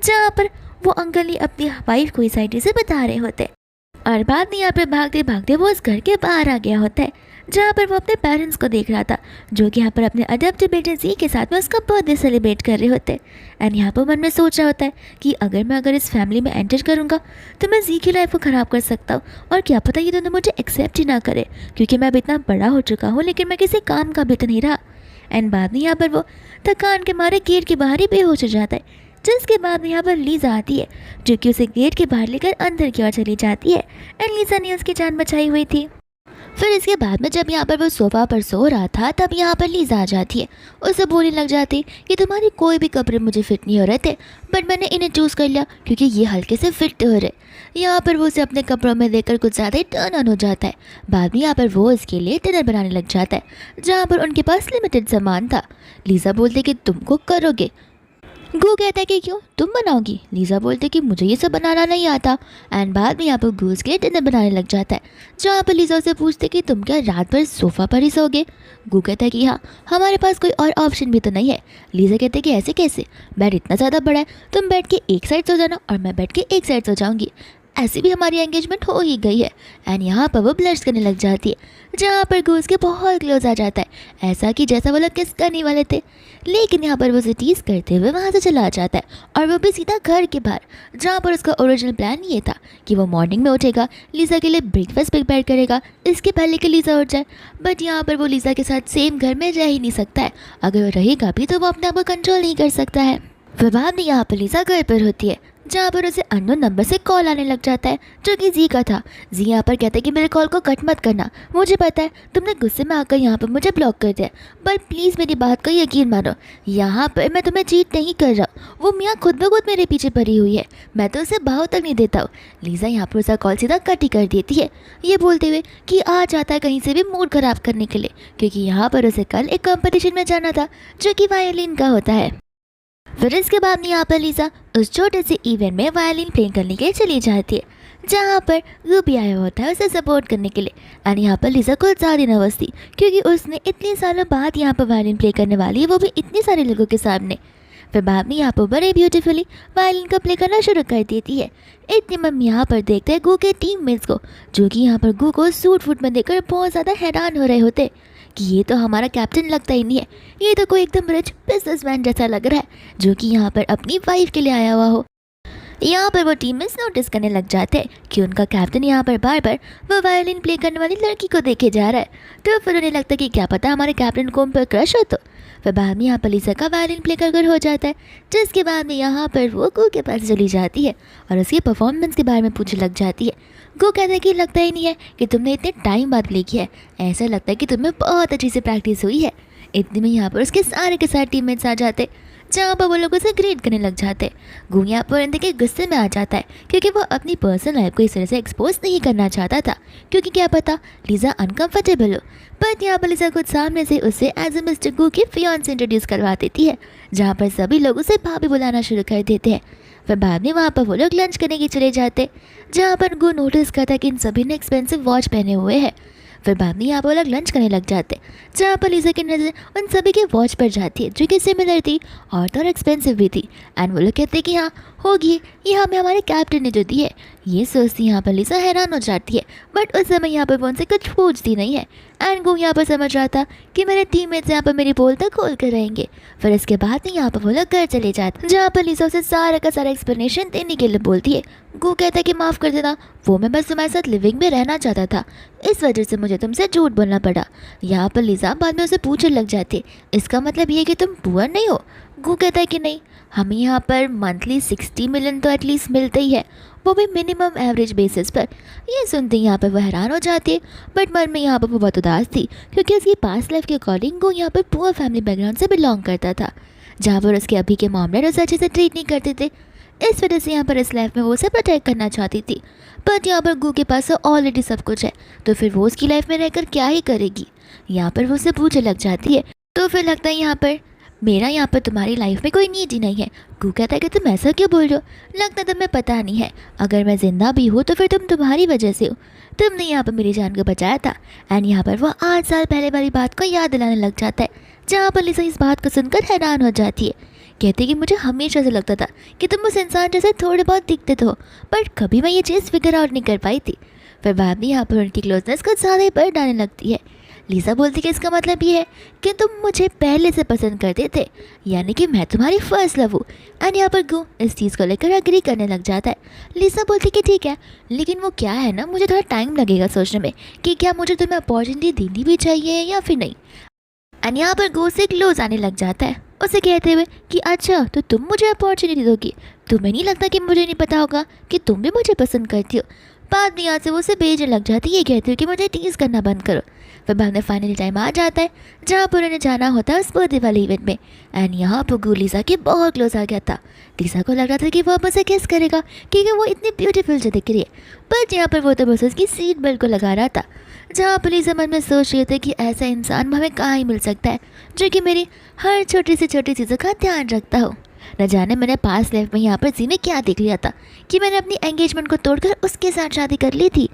जहाँ पर वो अंकल ही अपनी वाइफ को इस आईडी से बता रहे होते। और बाद में यहाँ पर भागते भागते वो उस घर के बाहर आ गया होता है, जहाँ पर वो अपने पेरेंट्स को देख रहा था, जो कि यहाँ पर अपने अडॉप्टेड बेटे जी के साथ में उसका बर्थडे सेलिब्रेट कर रहे होते हैं। एंड यहाँ पर मन में सोच रहा होता है कि अगर इस फैमिली में एंटर करूँगा तो मैं जी की लाइफ को ख़राब कर सकता हूँ, और क्या पता ये दोनों मुझे एक्सेप्ट ही ना करे, क्योंकि मैं अब इतना बड़ा हो चुका हूँ लेकिन मैं किसी काम का भी तो नहीं रहा। एंड बाद में यहाँ पर वो थकान के मारे गेट के बाहर ही बेहोश हो जाता है, जिसके बाद में यहाँ पर लीज़ा आती है, जो कि उसे गेट के बाहर लेकर अंदर की ओर चली जाती है। एंड लीज़ा ने उसकी जान बचाई हुई थी। फिर इसके बाद में जब यहाँ पर वो सोफ़ा पर सो रहा था, तब यहाँ पर लीज़ा आ जाती है, उसे बोलने लग जाती कि तुम्हारे कोई भी कपड़े मुझे फिट नहीं हो रहे थे, बट मैंने इन्हें चूज़ कर लिया क्योंकि ये हल्के से फिट हो रहे। यहाँ पर वो उसे अपने कपड़ों में देखकर कुछ ज़्यादा ही टर्न ऑन हो जाता है। बाद में यहाँ पर वो इसके लिए डिनर बनाने लग जाता है, जहाँ पर उनके पास लिमिटेड सामान था। लीज़ा बोलती कि तुमको करोगे। गू कहता है कि क्यों, तुम बनाओगी। लीज़ा बोलते कि मुझे ये सब बनाना नहीं आता। एंड बाद में यहाँ पर गू उसके लिए डिनर बनाने लग जाता है, जहाँ पर लीज़ा उसे पूछते कि तुम क्या रात भर सोफ़ा पर ही सोगे। गू कहता है कि हाँ, हमारे पास कोई और ऑप्शन भी तो नहीं है। लीज़ा कहते हैं कि ऐसे कैसे, बेड इतना ज़्यादा बड़ा है, तुम बेड के एक साइड सो जाना और मैं बेड के एक साइड सो जाऊँगी, ऐसी भी हमारी एंगेजमेंट हो ही गई है। एंड यहाँ पर वो ब्लश करने लग जाती है, जहाँ पर गूस के बहुत क्लोज आ जाता है, ऐसा कि जैसा वो लोग किस करने वाले थे। लेकिन यहाँ पर वो उसे टीज करते हुए वहाँ से चला जाता है, और वो भी सीधा घर के बाहर, जहाँ पर उसका ओरिजिनल प्लान ये था कि वो मॉर्निंग में उठेगा, लीज़ा के लिए ब्रेकफास्ट प्रिपेयर करेगा, इसके पहले कि लीज़ा उठ जाए। बट यहाँ पर वो लीज़ा के साथ सेम घर में रह ही नहीं सकता है, अगर वो रहेगा भी तो वो अपने आप को कंट्रोल नहीं कर सकता है। फिर बाद में यहाँ पर लीज़ा घर पर होती है, जहाँ पर उसे अननोन नंबर से कॉल आने लग जाता है, जो कि जी का था। जी यहाँ पर कहता है कि मेरे कॉल को कट मत करना, मुझे पता है तुमने गुस्से में आकर यहाँ पर मुझे ब्लॉक कर दिया, पर प्लीज़ मेरी बात का यकीन मानो, यहाँ पर मैं तुम्हें चीट नहीं कर रहा, वो मियाँ खुद ब खुद मेरे पीछे पड़ी हुई है, मैं तो उसे भाव तक नहीं देता हूँ। लीज़ा यहाँ पर उसका कॉल सीधा कट ही कर देती है, ये बोलते हुए कि आ जाता है कहीं से भी मूड ख़राब करने के लिए, क्योंकि यहाँ पर उसे कल एक कंपटीशन में जाना था, जो कि वायलिन का होता है। फिर इसके बाद में यहाँ पर लीज़ा उस छोटे से इवेंट में वायलिन प्ले करने के लिए चली जाती है, जहाँ पर रूबी आया होता है उसे सपोर्ट करने के लिए। और यहाँ पर लीज़ा कुछ ज़्यादा नर्वस थी, क्योंकि उसने इतने सालों बाद यहाँ पर वायलिन प्ले करने वाली है, वो भी इतने सारे लोगों के सामने। फिर बाद में यहाँ पर बड़े ब्यूटीफुली वायलिन का प्ले करना शुरू कर देती है। इतने में यहाँ पर देखते हैं गू के टीममेट्स को, जो कि यहाँ पर गू को सूट वूट में देखकर बहुत ज़्यादा हैरान हो रहे होते कि ये तो हमारा कैप्टन लगता ही नहीं है, ये तो कोई एकदम रिच बिजनेसमैन जैसा लग रहा है, जो कि यहाँ पर अपनी वाइफ के लिए आया हुआ हो। यहाँ पर वो टीम में नोटिस करने लग जाते हैं कि उनका कैप्टन यहाँ पर बार बार वो वायलिन प्ले करने वाली लड़की को देखे जा रहा है। तो फिर उन्हें लगता है कि क्या पता हमारे कैप्टन को उन पर क्रश हो। तो फिर बाद में यहाँ पर लीज़ा का वायलिन प्ले कर हो जाता है, जिसके बाद में यहाँ पर वो गू के पास चली जाती है और उसके परफॉर्मेंस के बारे में पूछने लग जाती है। गू कहता है कि लगता ही नहीं है कि तुमने इतने टाइम बाद प्ले किया है, ऐसा लगता है कि तुम्हें बहुत अच्छी से प्रैक्टिस हुई है। इतने में यहाँ पर उसके सारे के सारे टीममेट्स आ जाते, जहाँ पर वो लोग उसे ग्रेट करने लग जाते। गू यहाँ पर इनके गुस्से में आ जाता है, क्योंकि वो अपनी पर्सनल लाइफ को इस तरह से एक्सपोज नहीं करना चाहता था, क्योंकि क्या पता लीज़ा अनकंफर्टेबल हो। बट यहाँ पर लीज़ा खुद सामने से उसे एज ए मिस्टर गू की फियांसे इंट्रोड्यूस करवा देती है, जहाँ पर सभी लोग उसे भाभी बुलाना शुरू कर देते हैं। फिर बाद में वहाँ पर वो लोग लंच करने के चले जाते, जहाँ पर गू नोटिस करता है कि इन सभी ने एक्सपेंसिव वॉच पहने हुए हैं। फिर बाद में यहाँ पर वो लोग लंच करने लग जाते, जहाँ पर लीज़ा की नज़र उन सभी के वॉच पर जाती है, जो कि सिमिलर थी और तो एक्सपेंसिव भी थी। एंड वो लोग कहते हैं कि हाँ होगी, ये हमें हमारे कैप्टन ने जो दी है। ये सोचती यहाँ पर लीज़ा हैरान हो जाती है, बट उस समय यहाँ पर वो उनसे कुछ पूछती नहीं है। एंड गू यहाँ पर समझ रहा था कि मेरे टीममेट्स यहाँ पर मेरी बोल तक खोल कर रहेंगे। फिर इसके बाद में यहाँ पर वो लोग घर चले जाते, जहाँ पर लीज़ा उसे सारा का सारा एक्सप्लेनेशन देने के लिए बोलती है। गू कहता है कि माफ़ कर देना, वो मैं बस तुम्हारे साथ लिविंग में रहना चाहता था, इस वजह से मुझे तुमसे झूठ बोलना पड़ा। यहाँ पर लीज़ा बाद में उसे पूछने लग जाती, इसका मतलब ये कि तुम पुअर नहीं हो। गू कहता है कि नहीं, हमें यहाँ पर मंथली 60 मिलियन तो एटलीस्ट मिलते ही है, वो भी मिनिमम एवरेज बेसिस पर। ये सुनते ही यहाँ पर वो हैरान हो जाती है, बट मन में यहाँ पर वो बहुत उदास थी क्योंकि उसकी पास्ट लाइफ के अकॉर्डिंग वो यहाँ पर पुअर फैमिली बैकग्राउंड से बिलोंग करता था, जहाँ पर उसके अभी के मामले उसे अच्छे से ट्रीट नहीं करते थे। इस वजह से यहाँ पर इस लाइफ में वो उसे प्रोटेक्ट करना चाहती थी, बट यहाँ पर गू के पास ऑलरेडी सब कुछ है, तो फिर वो उसकी लाइफ में रहकर क्या ही करेगी। यहाँ पर वो उसे पूछने लग जाती है, तो फिर लगता है यहाँ पर मेरा यहाँ पर तुम्हारी लाइफ में कोई नीड ही नहीं है। गू कहता है कि तुम ऐसा क्यों बोल रहे हो, लगता तुम्हें पता नहीं है, अगर मैं जिंदा भी हूँ तो फिर तुम्हारी वजह से हो, तुमने यहाँ पर मेरी जान को बचाया था। एंड यहाँ पर वो 8 साल पहले वाली बात को याद दिलाने लग जाता है, जहाँ पर लिसा इस बात को सुनकर हैरान हो जाती है। कहती कि मुझे हमेशा से लगता था कि तुम उस इंसान जैसे थोड़े बहुत दिखते हो, बट कभी मैं ये चीज़ फिगर आउट नहीं कर पाई थी। फिर बाद में यहाँ पर उनकी क्लोजनेस कुछ ज़्यादा ही बढ़ डालने लगती है। लिसा बोलती कि इसका मतलब ये है कि तुम मुझे पहले से पसंद करते थे, यानी कि मैं तुम्हारी फर्स्ट लव हूँ। एंड यहाँ पर गू इस चीज़ को लेकर अग्री करने लग जाता है। लिसा बोलती कि ठीक है, लेकिन वो क्या है ना, मुझे थोड़ा टाइम लगेगा सोचने में कि क्या मुझे तुम्हें अपॉर्चुनिटी देनी भी चाहिए या फिर नहीं। एंड यहाँ पर गू से क्लोज आने लग जाता है, उसे कहते हुए कि अच्छा तो तुम मुझे अपॉर्चुनिटी दोगी, तुम्हें नहीं लगता कि मुझे नहीं पता होगा कि तुम भी मुझे पसंद करती हो। बाद में यहाँ से वो उसे भेजने लग जाती है, ये कहती हो कि मुझे टीज़ करना बंद करो। फिर बाद में फाइनली टाइम आ जाता है जहाँ पर उन्हें जाना होता है उस बर्थडे वाले इवेंट में। एंड यहाँ पर गू लिसा के बहुत क्लोज आ गया था। लिसा को लग रहा था कि वो अब उसे किस करेगा क्योंकि वो इतनी ब्यूटीफुल जो दिख रही है, बट यहाँ पर वो तो बस उसकी सीट बेल्ट को लगा रहा था। जहाँ पर लिसा मन में सोच रहे थे कि ऐसा इंसान हमें कहाँ ही मिल सकता है जो कि मेरी हर छोटी सी छोटी चीज़ों का ध्यान रखता हो। न जाने मैंने पास्ट लाइफ में यहाँ पर जी ने क्या देख लिया था कि मैंने अपनी एंगेजमेंट को तोड़कर उसके साथ शादी कर ली थी।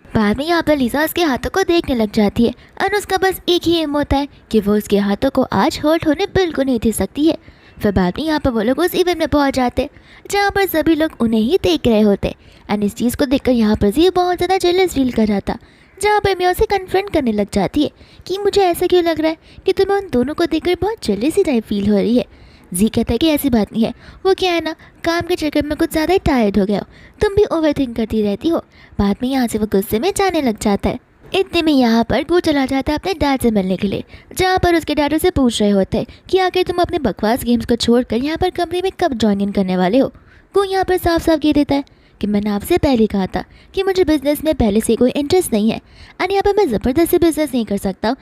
बाद में यहाँ पर लिसा उसके हाथों को देखने लग जाती है और उसका बस एक ही एम होता है कि वो उसके हाथों को आज हर्ट होने बिल्कुल नहीं दे सकती है। फिर बाद में यहाँ पर वो लोग उस इवेंट में पहुँच जाते जहाँ पर सभी लोग उन्हें ही देख रहे होते। एंड इस चीज़ को देखकर यहाँ पर जी बहुत ज़्यादा जेलस फील कर रहा था, जहाँ पर मैं उसे कन्फ्रंट करने लग जाती है कि मुझे ऐसा क्यों लग रहा है कि तुम्हें उन दोनों को देखकर बहुत जेलसी टाइप फील हो रही है। जी कहता है कि ऐसी बात नहीं है, वो क्या है ना, काम के चक्कर में कुछ ज़्यादा ही टायर्ड हो गया हो, तुम भी ओवर थिंक करती रहती हो। बाद में यहाँ से वो गुस्से में जाने लग जाता है। इतने में यहाँ पर गू चला जाता है अपने डैड से मिलने के लिए, जहाँ पर उसके डैड उसे पूछ रहे होते हैं कि आखिर तुम अपने बकवास गेम्स को छोड़कर यहाँ पर कंपनी में कब ज्वाइन इन करने वाले हो। गू यहाँ पर साफ साफ कह देता है कि मैंने आपसे पहले कहा था कि मुझे बिजनेस में पहले से कोई इंटरेस्ट नहीं है, एंड यहाँ पर मैं ज़बरदस्ती बिजनेस नहीं कर सकता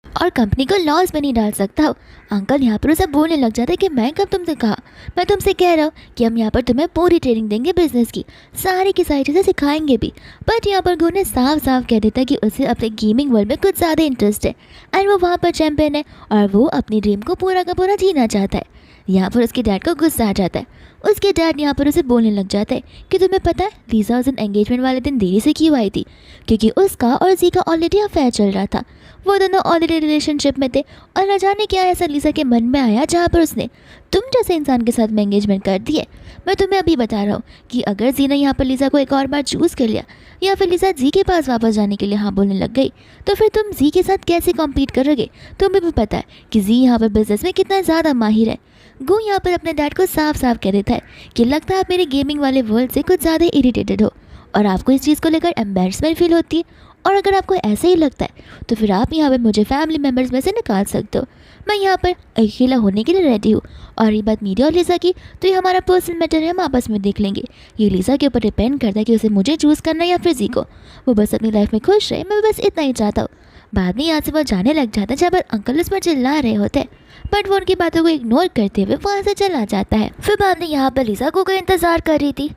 और कंपनी को लॉस में नहीं डाल सकता हूँ। अंकल यहाँ पर उसे बोलने लग जाता है कि मैं कब तुमसे कहा, मैं तुमसे कह रहा हूँ कि हम यहाँ पर तुम्हें पूरी ट्रेनिंग देंगे बिजनेस की, सारी की सारी चीज़ें सिखाएंगे भी। बट यहाँ पर गू ने साफ साफ कह देता है कि उसे अपने गेमिंग वर्ल्ड में कुछ ज़्यादा इंटरेस्ट है एंड वो वहाँ पर चैंपियन है और वो अपनी ड्रीम को पूरा का पूरा जीना चाहता है। यहाँ पर उसके डैड को गुस्सा आ जाता है। उसके डैड यहाँ पर उसे बोलने लग जाता है कि तुम्हें पता है लिसा उस दिन एंगेजमेंट वाले दिन देरी से क्यों आई थी, क्योंकि उसका और जी का ऑलरेडी अफेयर चल रहा था, वो दोनों ऑलरेडी रिलेशनशिप में थे और न जाने क्या ऐसा लिसा के मन में आया जहाँ पर उसने तुम जैसे इंसान के साथ में एंगेजमेंट कर दी है। मैं तुम्हें अभी बता रहा हूँ कि अगर जी ने यहाँ पर लिसा को एक और बार चूज़ कर लिया या फिर लिसा जी के पास वापस जाने के लिए हाँ बोलने लग गई, तो फिर तुम जी के साथ कैसे कॉम्पीट करोगे। तुम्हें भी पता है कि जी यहाँ पर बिजनेस में कितना ज़्यादा माहिर है। गू यहाँ पर अपने डैड को साफ साफ कह देता है कि लगता है आप मेरे गेमिंग वाले वर्ल्ड से कुछ ज़्यादा इरिटेटेड हो और आपको इस चीज़ को लेकर एम्बैरसमेंट फील होती है, और अगर आपको ऐसा ही लगता है तो फिर आप यहाँ पर मुझे फैमिली मेम्बर्स में से निकाल सकते हो। मैं यहाँ पर अकेला होने के लिए रेडी हूँ, और ये बात मीडिया और लिसा की तो ये हमारा पर्सनल मैटर है, हम आपस में देख लेंगे। ये लिसा के ऊपर डिपेंड करता है कि उसे मुझे चूज़ करना है या फिर जी को। वो बस अपनी लाइफ में खुश रहे, मैं बस इतना ही चाहता हूँ। बाद में यहाँ से वो जाने लग जाता है जहाँ पर अंकल उस पर चिल्ला रहे होते हैं, बट वो उनकी बातों को इग्नोर करते हुए वहाँ से चला जाता है। फिर बाद में यहाँ पर लिसा को इंतज़ार कर रही थी,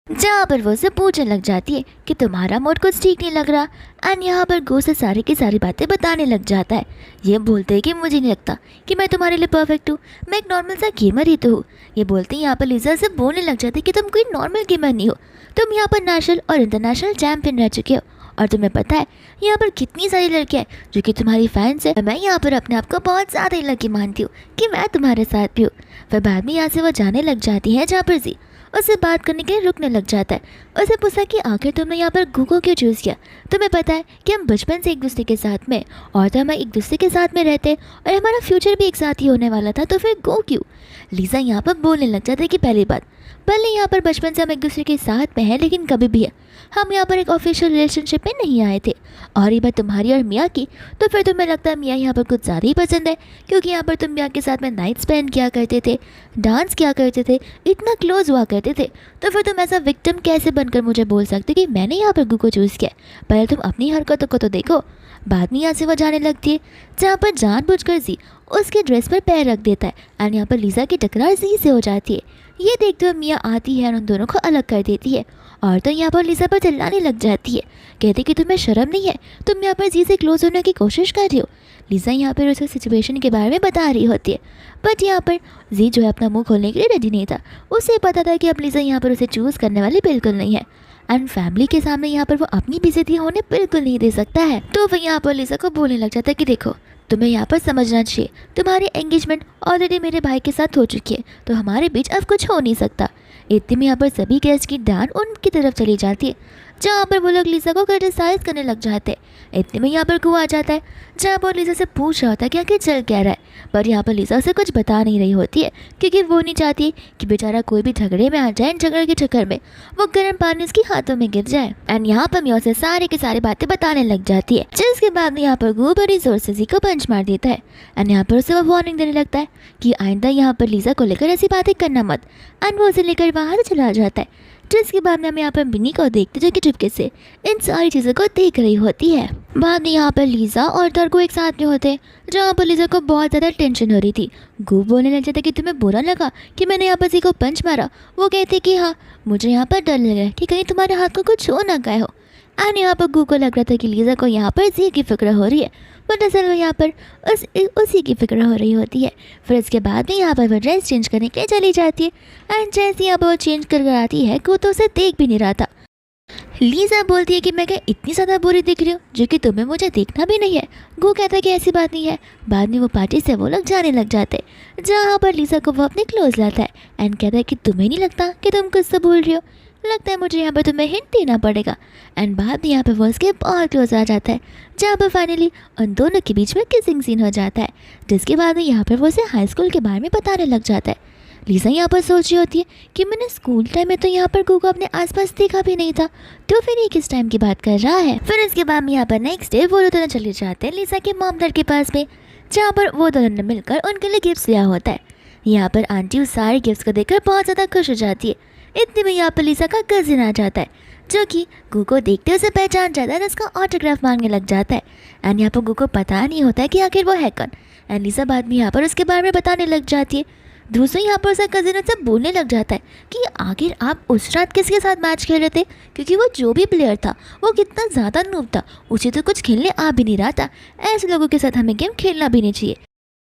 जहाँ पर वो उसे पूछने लग जाती है कि तुम्हारा मूड कुछ ठीक नहीं लग रहा, एंड यहाँ पर गो से सारी की सारी बातें बताने लग जाता है। ये बोलते हैं कि मुझे नहीं लगता कि मैं तुम्हारे लिए परफेक्ट हूँ, मैं एक नॉर्मल सा गेमर ही तो हूँ। ये बोलते हैं यहाँ पर लिसा से बोलने लग जाती है कि तुम कोई नॉर्मल गेमर नहीं हो, तुम यहाँ पर नेशनल और इंटरनेशनल चैम्पियन रह चुके हो, और तुम्हें पता है यहाँ पर कितनी सारी लड़कियाँ हैं जो कि तुम्हारी फैंस है। मैं यहाँ पर अपने आप को बहुत ज़्यादा ही लकी मानती हूँ कि मैं तुम्हारे साथ भी हूँ। फिर बाद में यहाँ से वो जाने लग जाती है जहाँ पर जी उससे बात करने के लिए रुकने लग जाता है। उसे पूछा कि आखिर तुमने यहाँ पर गू को क्यों चूज़ किया, तुम्हें पता है कि हम बचपन से एक दूसरे के साथ में और तो हम एक दूसरे के साथ में रहते और हमारा फ्यूचर भी एक साथ ही होने वाला था, तो फिर गो क्यों। लीजा यहाँ पर बोलने लग जाता है कि पहली बात, भले यहाँ पर बचपन से हम एक दूसरे के साथ में हैं, लेकिन कभी भी हम यहाँ पर एक ऑफिशियल रिलेशनशिप में नहीं आए थे। और ये बात तुम्हारी और मियाँ की, तो फिर तुम्हें लगता है मियाँ यहाँ पर कुछ ज़्यादा ही पसंद है, क्योंकि यहाँ पर तुम मियाँ के साथ में नाइट स्पेंड किया करते थे, डांस किया करते थे, इतना क्लोज हुआ करते थे। तो फिर तुम ऐसा विक्टिम कैसे बनकर मुझे बोल सकते कि मैंने यहाँ पर गु को चूज़ किया? पहले तुम अपनी हरकतों को तो देखो। बाद में यहाँ से वो जाने लगती है, जहाँ पर जानबूझकर जी उसके ड्रेस पर पैर रख देता है एंड यहाँ पर लीजा की टकरार जी से हो जाती है। ये देखते हुए मियाँ आती है और उन दोनों को अलग कर देती है। और तो यहाँ पर लीजा पर चिल्लाने लग जाती है, कहती कि तुम्हें शर्म नहीं है, तुम यहाँ पर जी से क्लोज होने की कोशिश कर रही हो। लीजा यहाँ पर उसे सिचुएशन के बारे में बता रही होती है, बट यहाँ पर जी जो है अपना मुंह खोलने के लिए रेडी नहीं था। उसे पता था कि अब लीजा यहाँ पर उसे चूज़ करने वाली बिल्कुल नहीं है एंड फैमिली के सामने यहाँ पर वो अपनी बेइज्जती होने बिल्कुल नहीं दे सकता है। तो वह यहाँ पर लीजा को बोलने लग जाता है कि देखो, तुम्हें यहाँ पर समझना चाहिए, तुम्हारी एंगेजमेंट ऑलरेडी मेरे भाई के साथ हो चुकी है, तो हमारे बीच अब कुछ हो नहीं सकता। इतने में यहाँ पर सभी गेस्ट की ध्यान उनकी तरफ चली जाती है, जहाँ पर वो लोग लीजा को क्रिटिसाइज करने लग जाते हैं। इतने में यहाँ पर गु आ जाता है, जहाँ पर लीजा से पूछ रहा होता है कि आखिर चल क्या रहा है, पर यहाँ पर लीजा उसे कुछ बता नहीं रही होती है, क्योंकि वो नहीं चाहती कि बेचारा कोई भी झगड़े में आ जाए, झगड़े के चक्कर में वो गर्म पानी उसके हाथों में गिर जाए। एंड यहाँ पर मैं उसे सारे के सारी बातें बताने लग जाती है, जिसके बाद में यहाँ पर गु बड़ी जोर से जी को पंच मार देता है एंड यहाँ पर उसे वो वार्निंग देने लगता है कि आइंदा यहाँ पर लीजा को लेकर ऐसी बातें करना मत। एंड वो उसे लेकर वहाँ से चला जाता है, जिसके बाद में हम यहाँ पर मिनी को देखते जो कि चुपके से इन सारी चीज़ों को देख रही होती है। बाद में यहाँ पर लीजा और टर्को एक साथ में होते हैं, जहाँ पर लीजा को बहुत ज़्यादा टेंशन हो रही थी। गु बोलने लग जाता कि तुम्हें बुरा लगा कि मैंने यहाँ पर जी को पंच मारा। वो कहते कि हाँ, मुझे यहाँ पर डर लग रहा है कि कहीं तुम्हारे हाथ को कुछ हो ना गए हो। एंड यहाँ पर गु को लग रहा था कि लीजा को यहाँ पर जी की फिक्र हो रही है, बट असल में यहाँ पर उसी की फिक्र हो रही होती है। फिर इसके बाद में यहाँ पर वो ड्रेस चेंज करने के लिए चली जाती है एंड जैसे यहाँ पर वो चेंज कर आती है, गु तो उसे देख भी नहीं रहा था। लीजा बोलती है कि मैं क्या इतनी ज़्यादा बुरी दिख रही हूँ जो कि तुम्हें मुझे देखना भी नहीं है। गु कहता है कि ऐसी बात नहीं है। बाद में वो पार्टी से वो लोग जाने लग जाते, जहाँ पर लीजा को वो अपने क्लोज लाता है एंड कहता है कि तुम्हें नहीं लगता कि तुम कुछ तो भूल रही हो, लगता है मुझे यहाँ पर तुम्हें हिंट देना पड़ेगा। एंड बाद में यहाँ पर वो उसके बहुत क्लोज आ जाता है, जहाँ पर फाइनली उन दोनों के बीच में किसिंग सीन हो जाता है, जिसके बाद में यहाँ पर वो उसे हाई स्कूल के बारे में बताने लग जाता है। लीजा यहाँ पर सोच रही होती है कि मैंने स्कूल टाइम में तो यहाँ पर गु को अपने आसपास देखा भी नहीं था, तो फिर ये किस टाइम की बात कर रहा है। फिर इसके बाद में यहाँ पर नेक्स्ट डे वो दोनों चले जाते हैं लीजा के मॉम डैड के पास में, जहाँ पर वो दोनों ने मिलकर उनके लिए गिफ्ट्स लिया होता है। यहाँ पर आंटी उस सारे गिफ्ट्स को देखकर बहुत ज़्यादा खुश हो जाती है। इतने में यहाँ पर लीजा का कजिन आ जाता है, जो कि गु को देखते उसे पहचान जाता है, उसका ऑटोग्राफ मांगने लग जाता है। एंड यहाँ पर गु को पता नहीं होता है कि आखिर वो है कौन। एंड लीजा बाद में यहाँ पर उसके बारे में बताने लग जाती है। दूसरा यहाँ पर उसका कजिन उससे बोलने लग जाता है कि आखिर आप उस रात किसके साथ मैच खेल रहे थे, क्योंकि वो जो भी प्लेयर था वो कितना ज़्यादा नूब था, उसे तो कुछ खेलने आ भी नहीं रहा था। ऐसे लोगों के साथ हमें गेम खेलना भी नहीं चाहिए।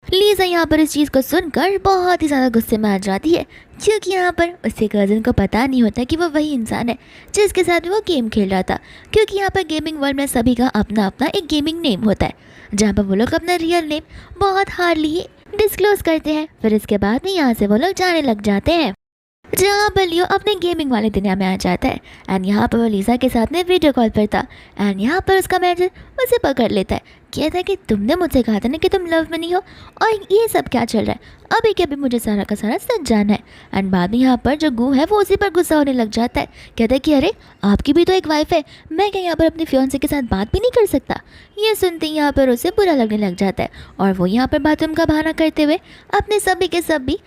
लीजा यहाँ पर इस चीज़ को सुनकर बहुत ही ज़्यादा गुस्से में आ जाती है, क्योंकि यहाँ पर उसके कज़न को पता नहीं होता कि वो वही इंसान है जिसके साथ वो गेम खेल रहा था, क्योंकि यहाँ पर गेमिंग वर्ल्ड में सभी का अपना अपना एक गेमिंग नेम होता है, जहाँ पर वो लोग अपना रियल नेम बहुत हार्डली डिस्क्लोज करते हैं। फिर इसके बाद में यहाँ से वो लोग जाने लग जाते हैं, जहाँ पर लियो अपने गेमिंग वाले दुनिया में आ जाता है। एंड यहाँ पर वो लीजा के साथ में वीडियो कॉल पर था एंड यहाँ पर उसका मैनेजर उसे पकड़ लेता है, कहता है कि तुमने मुझसे कहा था ना कि तुम लव में नहीं हो, और ये सब क्या चल रहा है, अभी के अभी मुझे सारा का सारा सच जानना है। एंड बाद में यहाँ पर जो गु है वो उसी पर गुस्सा होने लग जाता है, कहता है कि अरे आपकी भी तो एक वाइफ है, मैं क्या यहाँ पर अपने फियांसे के साथ बात भी नहीं कर सकता। ये सुनते ही यहाँ पर उसे बुरा लगने लग जाता है और वो यहाँ पर बाथरूम का बहाना करते हुए अपने सभी के सभी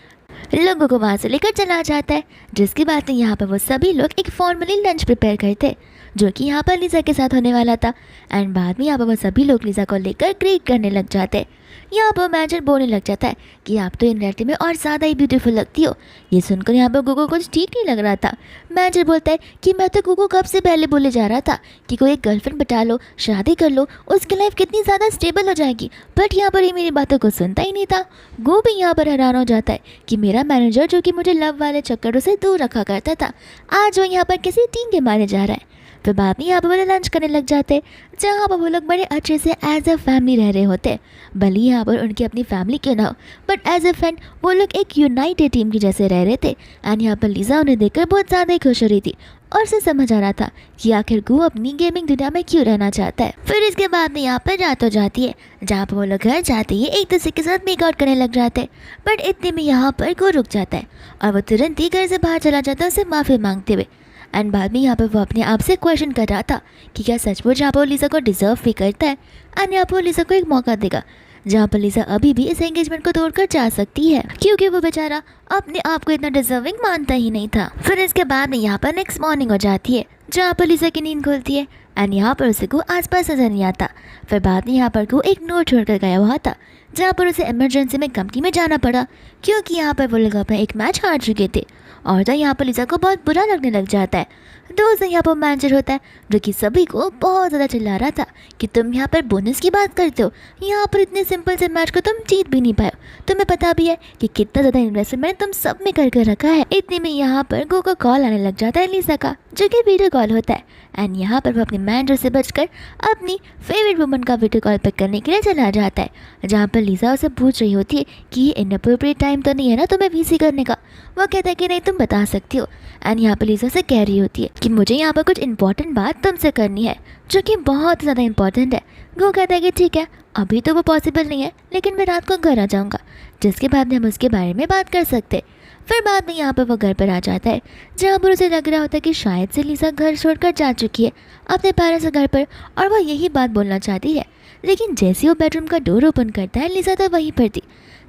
लोगों को वहाँ से लेकर चला जाता है, जिसके बाद में यहाँ पर वो सभी लोग एक फॉर्मली लंच प्रिपेयर करते जो कि यहाँ पर लीजा के साथ होने वाला था। एंड बाद में यहाँ पर वो सभी लोग लीजा को लेकर ग्रीट करने लग जाते। यहाँ पर मैनेजर बोलने लग जाता है कि आप तो इन रियलिटी में और ज़्यादा ही ब्यूटीफुल लगती हो। ये सुनकर यहाँ पर गु को कुछ ठीक नहीं लग रहा था। मैनेजर बोलता है कि मैं तो गु को कब से पहले बोले जा रहा था कि कोई एक गर्लफ्रेंड बटा लो, शादी कर लो, उसकी लाइफ कितनी ज़्यादा स्टेबल हो जाएगी, बट यहाँ पर ये मेरी बातों को सुनता ही नहीं था। गु भी यहाँ पर हैरान हो जाता है कि मेरा मैनेजर जो कि मुझे लव वाले चक्करों से दूर रखा करता था, आज वो यहाँ पर किसी टीम के मारे जा रहा है। फिर बाद में यहाँ पर वो लंच करने लग जाते, जहाँ पर वो लोग बड़े अच्छे से एज अ फैमिली रह रहे होते। भले यहाँ पर उनकी अपनी फैमिली क्यों ना हो, बट एज अ फ्रेंड वो लोग एक यूनाइटेड टीम की जैसे रह रहे थे। एंड यहाँ पर लीजा उन्हें देखकर बहुत ज़्यादा ही खुश हो रही थी और उसे समझ आ रहा था कि आखिर गु अपनी गेमिंग दुनिया में क्यों रहना चाहता है। फिर इसके बाद में यहाँ पर रात हो जाती है, जहाँ पर वो लोग घर जाते ही एक दूसरे के साथ मेकआउट करने लग जाते हैं। बट इतने में यहाँ पर गु रुक जाता है और वो तुरंत ही घर से बाहर चला जाता है उसे माफ़ी मांगते हुए। एंड बाद में यहाँ पर वो अपने आप से क्वेश्चन कर रहा था कि क्या सचमुच यहाँ पर लिसा को डिजर्व भी करता है एंड यहाँ पर लिसा को एक मौका देगा जहाँ पर लिसा अभी भी इस एंगेजमेंट को तोड़कर जा सकती है, क्योंकि वो बेचारा अपने आप को इतना डिजर्विंग मानता ही नहीं था। फिर इसके बाद में यहाँ पर नेक्स्ट मॉर्निंग हो जाती है, जहाँ पर लिसा की नींद खुलती है एंड यहाँ पर उसे को आसपास नजर नहीं आता। फिर बाद में यहाँ पर को एक नोट छोड़कर गया हुआ था, जहाँ पर उसे इमरजेंसी में कंपनी में जाना पड़ा, क्योंकि यहाँ पर वो लोग अपना एक मैच हार चुके थे। और तो यहाँ पर लिसा को बहुत बुरा लगने लग जाता है। दोस्त यहाँ पर मैनेजर होता है, जो कि सभी को बहुत ज़्यादा चिल्ला रहा था कि तुम यहाँ पर बोनस की बात करते हो, यहाँ पर इतने सिंपल से मैच को तुम जीत भी नहीं पाए, तुम्हें पता भी है कि कितना ज़्यादा इन्वेस्टमेंट तुम सब में करके रखा है। इतने में यहाँ पर गो का कॉल आने लग जाता है लिसा का, जो कि वीडियो कॉल होता है। एंड यहाँ पर वो अपने मैनेजर से बचकर अपनी फेवरेट वुमन का वीडियो कॉल पिक करने के लिए चला जाता है, जहाँ पर लिसा उसे पूछ रही होती है कि ये इनअप्रोप्रिएट टाइम तो नहीं है ना तुम्हें वीसी करने का। वो कहता है कि नहीं तुम बता सकती हो। एंड यहाँ पर लिसा से कह रही होती है कि मुझे यहाँ पर कुछ इंपॉर्टेंट बात तुमसे करनी है, जो कि बहुत ज़्यादा इंपॉर्टेंट है। वो कहता है कि ठीक है, अभी तो वो पॉसिबल नहीं है, लेकिन मैं रात को घर आ जाऊँगा, जिसके बाद हम उसके बारे में बात कर सकते। फिर बाद में यहाँ पर वो घर पर आ जाता है, जहाँ पर उसे लग रहा होता है कि शायद से लिसा घर छोड़कर जा चुकी है अपने पेरेंट्स के घर पर, और वो यही बात बोलना चाहती है। लेकिन जैसे वो बेडरूम का डोर ओपन करता है, लिसा तो वहीं पर थी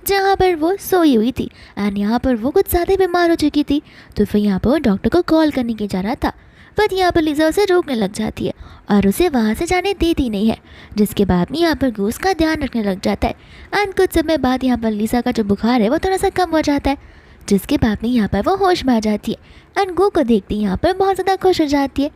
जहाँ पर वो सोई हुई थी। एंड यहाँ पर वो कुछ ज़्यादा बीमार हो चुकी थी, तो फिर यहाँ पर वो डॉक्टर को कॉल करने के जा रहा था, बट यहाँ पर लिसा उसे रोकने लग जाती है और उसे वहाँ से जाने देती नहीं है। जिसके बाद में यहाँ पर गूस का ध्यान रखने लग जाता है। एंड कुछ समय बाद यहाँ पर लिसा का जो बुखार है वो थोड़ा सा कम हो जाता है, जिसके बाद में यहाँ पर वो होश में आ जाती है। एंड गो को देखती यहाँ पर बहुत ज़्यादा खुश हो जाती है,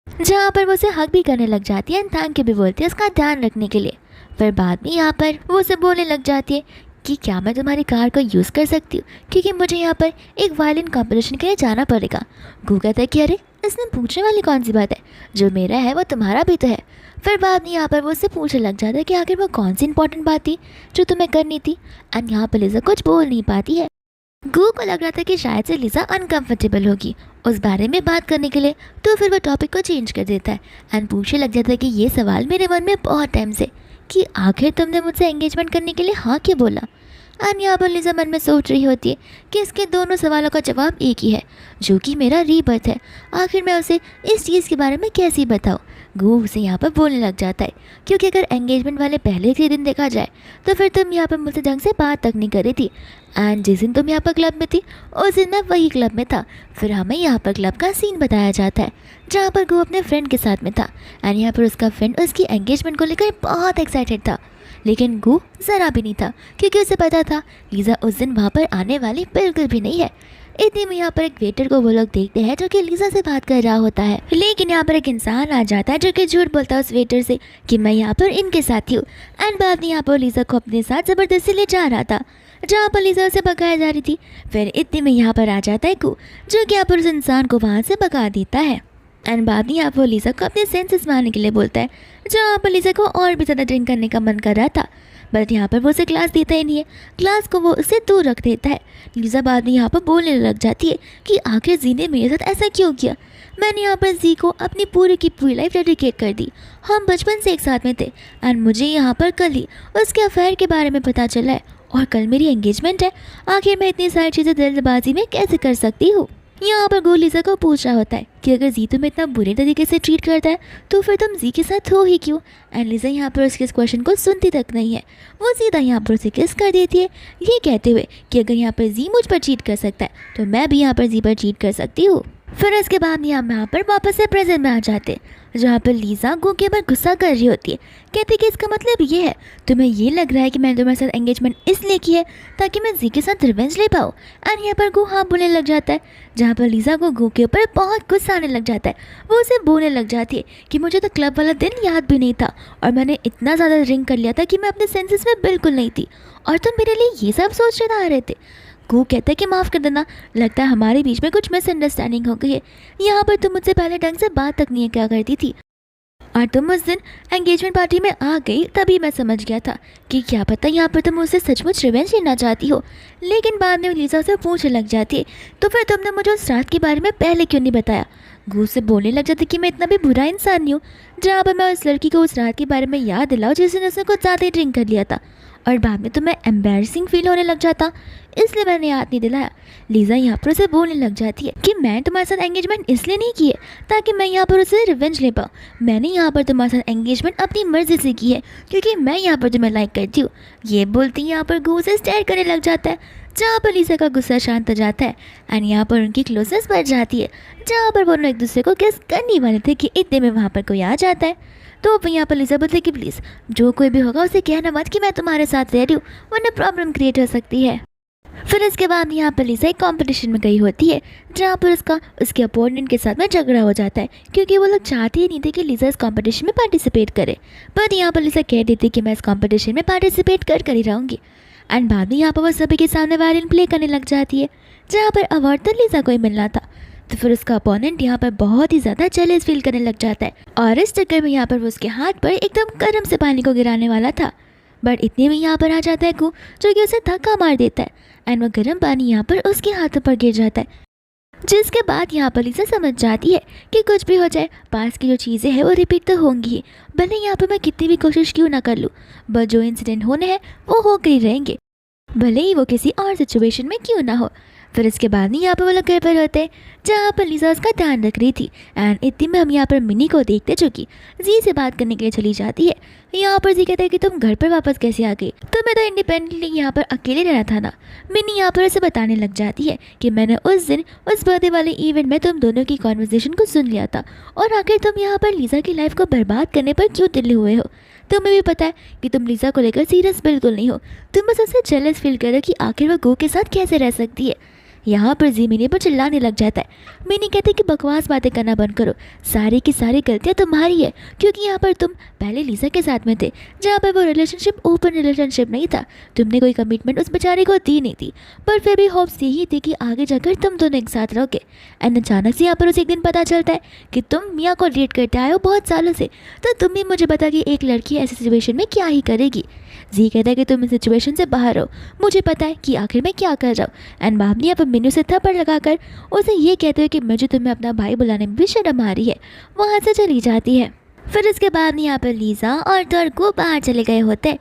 जहाँ पर वो उसे हक भी करने लग जाती है एंड थैंक यू भी बोलती है उसका ध्यान रखने के लिए। फिर बाद में यहाँ पर वो उसे बोलने लग जाती है कि क्या मैं तुम्हारी कार को यूज़ कर सकती हूँ, क्योंकि मुझे यहाँ पर एक वायलिन कॉम्पिटिशन के लिए जाना पड़ेगा। गू कहता है कि अरे इसमें पूछने वाली कौन सी बात है, जो मेरा है वो तुम्हारा भी तो है। फिर बाद में यहाँ पर वो उससे पूछने लग जाता है कि आखिर वो कौन सी इंपॉर्टेंट बात थी जो तुम्हें करनी थी। एंड यहाँ पर लिसा कुछ बोल नहीं पाती है। गू को लग रहा था कि शायद से लिसा अनकंफर्टेबल होगी उस बारे में बात करने के लिए, तो फिर वो टॉपिक को चेंज कर देता है एंड पूछने लग जाता है कि ये सवाल मेरे मन में बहुत टाइम से कि आखिर तुमने मुझसे एंगेजमेंट करने के लिए हाँ क्यों बोला। एंड यहाँ पर लिसा मन में सोच रही होती है कि इसके दोनों सवालों का जवाब एक ही है, जो कि मेरा रीबर्थ है। आखिर मैं उसे इस चीज़ के बारे में कैसे बताऊँ। गू उसे यहाँ पर बोलने लग जाता है, क्योंकि अगर एंगेजमेंट वाले पहले के दिन देखा जाए तो फिर तुम यहाँ पर मुझसे ढंग से बात तक नहीं करी थी। एंड जिस दिन तुम यहाँ पर क्लब में थी उस दिन मैं वही क्लब में था। फिर हमें यहाँ पर क्लब का सीन बताया जाता है, जहाँ पर गू अपने फ्रेंड के साथ में था। एंड यहाँ पर उसका फ्रेंड उसकी एंगेजमेंट को लेकर बहुत एक्साइटेड था, लेकिन गू ज़रा भी नहीं था, क्योंकि उसे पता था लिसा उस दिन वहाँ पर आने वाली बिल्कुल भी नहीं है। इतने में यहाँ पर एक वेटर को वो लोग देखते हैं जो कि लिसा से बात कर रहा होता है, लेकिन यहाँ पर एक इंसान आ जाता है जो कि झूठ बोलता है उस वेटर से कि मैं यहाँ पर इनके साथ ही हूँ। एंड बाद में यहाँ पर लिसा को अपने साथ ज़बरदस्ती ले जा रहा था, जहाँ पर लिसा उसे भगाया जा रही थी। फिर इतने में यहाँ पर आ जाता है गू, जो कि यहाँ पर उस इंसान को वहाँ से भगा देता है। एंड बाद में यहाँ पर लिसा को अपने सेंसेस मारने के लिए बोलता है, जहाँ पर लिसा को और भी ज़्यादा ड्रिंक करने का मन कर रहा था, बट यहाँ पर वो उसे ग्लास देता ही नहीं है, ग्लास को वो उससे दूर रख देता है। लिसा बाद में यहाँ पर बोलने लग जाती है कि आखिर जी ने मेरे साथ ऐसा क्यों किया। मैंने यहाँ पर जी को अपनी पूरी की पूरी लाइफ डेडिकेट कर दी, हम बचपन से एक साथ में थे। एंड मुझे यहाँ पर कल ही उसके अफेयर के बारे में पता चला है, और कल मेरी एंगेजमेंट है। आखिर मैं इतनी सारी चीज़ें जल्दबाजी में कैसे कर सकती हूँ। यहाँ पर गो लिसा को पूछ रहा होता है कि अगर जी तुम्हें इतना बुरे तरीके से ट्रीट करता है तो फिर तुम जी के साथ हो ही क्यों। एंड लिसा यहाँ पर उसके इस क्वेश्चन को सुनती तक नहीं है, वो सीधा यहाँ पर उसे किस कर देती है, ये कहते हुए कि अगर यहाँ पर जी मुझ पर चीट कर सकता है तो मैं भी यहाँ पर जी पर चीट कर सकती हूँ। फिर इसके बाद यहाँ पर वापस से प्रेजेंट में आ जाते, जहाँ पर लिसा गो के ऊपर गुस्सा कर रही होती है, कहती कि इसका मतलब ये है तुम्हें ये लग रहा है कि मैंने तुम्हारे साथ एंगेजमेंट इसलिए की है ताकि मैं जी के साथ रिवेंज ले पाऊँ। एंड यहाँ पर गो हाँ बोलने लग जाता है, जहाँ पर लिसा को गो के ऊपर बहुत गुस्सा आने लग जाता है। वो उसे बोलने लग जाती है कि मुझे तो क्लब वाला दिन याद भी नहीं था, और मैंने इतना ज़्यादा ड्रिंक कर लिया था कि मैं अपने सेंसेस में बिल्कुल नहीं थी, और तुम मेरे लिए ये सब सोचते आ रहे थे। गो कहता है कि माफ़ कर देना, लगता है हमारे बीच में कुछ मिसअंडरस्टैंडिंग हो गई है। यहाँ पर तुम मुझसे पहले ढंग से बात तक नहीं किया करती थी, और तुम उस दिन एंगेजमेंट पार्टी में आ गई, तभी मैं समझ गया था कि क्या पता यहाँ पर तुम मुझसे सचमुच रिवेंज लेना चाहती हो। लेकिन बाद में लीजा से पूछने लग जाती, तो फिर तुमने मुझे उस रात के बारे में पहले क्यों नहीं बताया। गू से बोलने लग जाती कि मैं इतना भी बुरा इंसान नहीं हूँ जहाँ पर मैं उस लड़की को उस रात के बारे में याद दिलाऊँ जिसने उसने कुछ ज़्यादा ही ड्रिंक कर लिया था, और बाद में तुम्हें एम्बैरसिंग फील होने लग जाता, इसलिए मैंने याद नहीं दिलाया। लीजा यहाँ पर उसे बोलने लग जाती है कि मैं तुम्हारे साथ एंगेजमेंट इसलिए नहीं की है ताकि मैं यहाँ पर उसे रिवेंज ले पाऊँ। मैंने यहाँ पर तुम्हारे साथ एंगेजमेंट अपनी मर्जी से की है क्योंकि मैं यहाँ पर तुम्हें लाइक करती हूँ। ये बोलती यहाँ पर गू से स्टेयर करने लग जाता है, जहाँ पर लीजा का गुस्सा शांत हो जाता है एंड यहाँ पर उनकी क्लोजनेस बढ़ जाती है, जहाँ पर वो एक दूसरे को किस करने वाले थे कि इतने में वहाँ पर कोई आ जाता है। तो अब यहाँ पर लीजा बोलती कि प्लीज़ जो कोई भी होगा उसे कहना मत कि मैं तुम्हारे साथ रह रही हूँ, वरना प्रॉब्लम क्रिएट हो सकती है। फिर इसके बाद यहाँ पर लीजा एक कंपटीशन में गई होती है जहाँ पर उसके अपोनेंट के साथ में झगड़ा हो जाता है क्योंकि वो लोग चाहते ही नहीं थे कि लीजा इस कंपटीशन में पार्टिसिपेट करे। पर यहाँ पर लीजा कह देती कि मैं इस कंपटीशन में पार्टिसिपेट कर ही रहूँगी। एंड बाद में यहाँ पर वो सभी के सामने वायलिन प्ले करने लग जाती है जहाँ पर अवार्ड तो लीजा को ही मिलना था। तो फिर उसका अपोनेंट यहाँ पर बहुत ही ज़्यादा जेलस फील करने लग जाता है और इस चक्कर में यहाँ पर वो उसके हाथ पर एकदम गर्म से पानी को गिराने वाला था, बट इतने में यहाँ पर आ जाता है गू जो कि उसे धक्का मार देता है एंड वो गर्म पानी यहाँ पर उसके हाथों पर गिर जाता है। जिसके बाद यहाँ पर लीजा समझ जाती है कि कुछ भी हो जाए पास की जो चीज़ें हैं वो रिपीट तो होंगी ही, भले यहाँ पर मैं कितनी भी कोशिश क्यों ना कर लूँ, बट जो इंसिडेंट होने हैं वो होकर ही रहेंगे, भले ही वो किसी और सिचुएशन में क्यों ना हो। फिर इसके बाद नहीं यहाँ पर वो लोग घर पर होते हैं जहाँ पर लीजा उसका ध्यान रख रही थी एंड इतने में हम यहाँ पर मिनी को देखते जो कि जी से बात करने के लिए चली जाती है। यहाँ पर जी कहता है कि तुम घर पर वापस कैसे आ गई, तुम्हें तो इंडिपेंडेंटली यहाँ पर अकेले रहना था ना। मिनी यहाँ पर उसे बताने लग जाती है कि मैंने उस दिन उस बर्थडे वाले इवेंट में तुम दोनों की कॉन्वर्सेशन को सुन लिया था और आखिर तुम यहाँ पर लीजा की लाइफ को बर्बाद करने पर क्यों दिले हुए हो। तुम्हें भी पता है कि तुम लीजा को लेकर सीरियस बिल्कुल नहीं हो, तुम बस उससे जेलस फील करो कि आखिर वो गो के साथ कैसे रह सकती है। यहाँ पर जी मिनी पर चिल्लाने लग जाता है। मिनी कहते कि बकवास बातें करना बंद करो, सारी की सारी गलतियाँ तुम्हारी है क्योंकि यहाँ पर तुम पहले लीजा के साथ में थे जहाँ पर वो रिलेशनशिप ओपन रिलेशनशिप नहीं था, तुमने कोई कमिटमेंट उस बेचारे को दी नहीं थी, पर फिर भी होप्स यही थी कि आगे जाकर तुम दोनों एक साथ रहोगे। एंड अचानक से यहाँ पर उसे एक दिन पता चलता है कि तुम मियाँ को डेट करते आए हो बहुत सालों से, तो तुम भी मुझे बता कि एक लड़की ऐसी सिचुएशन में क्या ही करेगी। जी कहता है कि तुम इस सिचुएशन से बाहर हो, मुझे पता है कि आखिर मैं क्या कर रहा हूँ। एंड बाबनी अब मेनू से थप्पड़ लगाकर उसे ये कहते हो कि मुझे तुम्हें अपना भाई बुलाने में भी शर्म आ रही है, वहाँ से चली जाती है। फिर इसके बाद यहाँ पर लीजा और टर्को बाहर चले गए होते,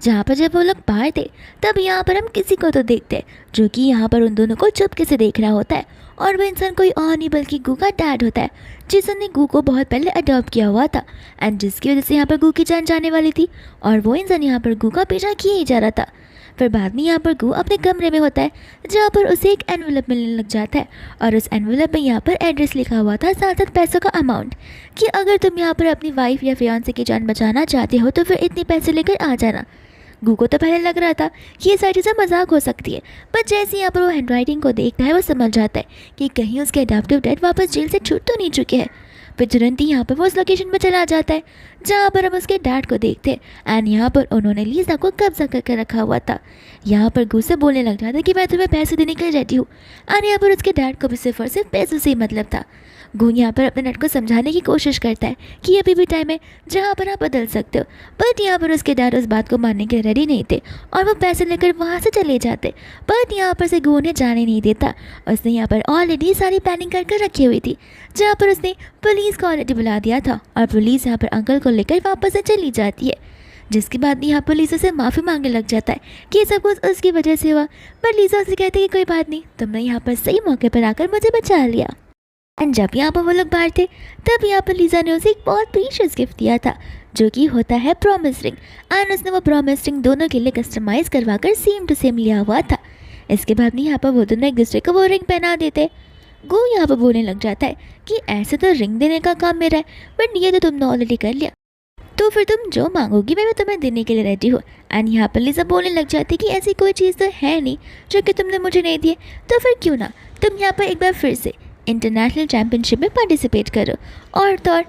जहाँ पर जब वो लोग बाहर थे तब यहाँ पर हम किसी को तो देखते हैं जो कि यहाँ पर उन दोनों को चुपके से देख रहा होता है, और वो इंसान कोई और नहीं बल्कि गू का डैड होता है जिसने गू को बहुत पहले अडॉप्ट किया हुआ था एंड जिसकी वजह से यहाँ पर गू की जान जाने वाली थी, और वो इंसान यहाँ पर गू का पीछा किए ही जा रहा था। फिर बाद में यहाँ पर गू अपने कमरे में होता है जहाँ पर उसे एक एनवेलप मिलने लग जाता है, और उस एनवेलप में यहाँ पर एड्रेस लिखा हुआ था साथ साथ पैसों का अमाउंट कि अगर तुम यहाँ पर अपनी वाइफ या फियांसे की जान बचाना चाहते हो तो फिर इतने पैसे लेकर आ जाना। गू को तो पहले लग रहा था कि ये सारी चीज़ें मजाक हो सकती है, पर जैसे यहाँ पर वो हैंडराइटिंग को देखता है वो समझ जाता है कि कहीं उसके अडॉप्टिव डैड वापस जेल से छूट तो नहीं चुके हैं। फिर तुरंत ही यहाँ पर वो उस लोकेशन पर चला जाता है जहाँ पर हम उसके डैड को देखते हैं एंड यहाँ पर उन्होंने लीजा को कब्जा करके रखा हुआ था। यहाँ पर गू से बोलने लग जाता है कि मैं तुम्हें पैसे देने के लिए रेडी हूँ, और यहाँ पर उसके डैड को भी सिर्फ और सिर्फ पैसों से ही मतलब था। गू यहाँ पर अपने डैड को समझाने की कोशिश करता है कि अभी भी टाइम है जहाँ पर आप बदल सकते हो, बट यहाँ पर उसके डैड उस बात को मानने के रेडी नहीं थे और वो पैसे लेकर वहाँ से चले जाते, बट यहाँ पर से गू उन्हें जाने नहीं देता। उसने यहाँ पर ऑलरेडी सारी प्लानिंग कर रखी हुई थी, जहाँ पर उसने पुलिस को ऑलरेडी बुला दिया था और पुलिस यहाँ पर अंकल को लेकर वापस से चली जाती है। जिसके बाद यहाँ पर लीजा से माफ़ी मांगने लग जाता है कि सब कुछ उसकी वजह से हुआ, पर लीजा उससे कहती है कि कोई बात नहीं, तुमने यहाँ पर सही मौके पर आकर मुझे बचा लिया। एंड जब यहाँ पर वो लोग बाहर थे तब यहाँ पर लीजा ने उसे एक बहुत प्रीशियस गिफ्ट दिया था जो कि होता है प्रॉमिस रिंग, एंड उसने वो प्रॉमिस रिंग दोनों के लिए कस्टमाइज़ करवा कर सेम टू सेम लिया हुआ था। इसके बाद में यहाँ पर वो दोनों एक दूसरे को वो रिंग पहना देते। गो यहाँ पर बोलने लग जाता है कि ऐसे तो रिंग देने का काम मेरा है, बट ये तो तुमने ऑलरेडी कर लिया, तो फिर तुम जो मांगोगी मैं तुम्हें देने के लिए रेडी हूँ। एंड यहाँ पर लीजा बोलने लग जाती है कि ऐसी कोई चीज़ तो है नहीं जो कि तुमने मुझे नहीं दी है, तो फिर क्यों ना तुम यहाँ पर एक बार फिर से इंटरनेशनल चैम्पियनशिप में पार्टिसिपेट करो और तो और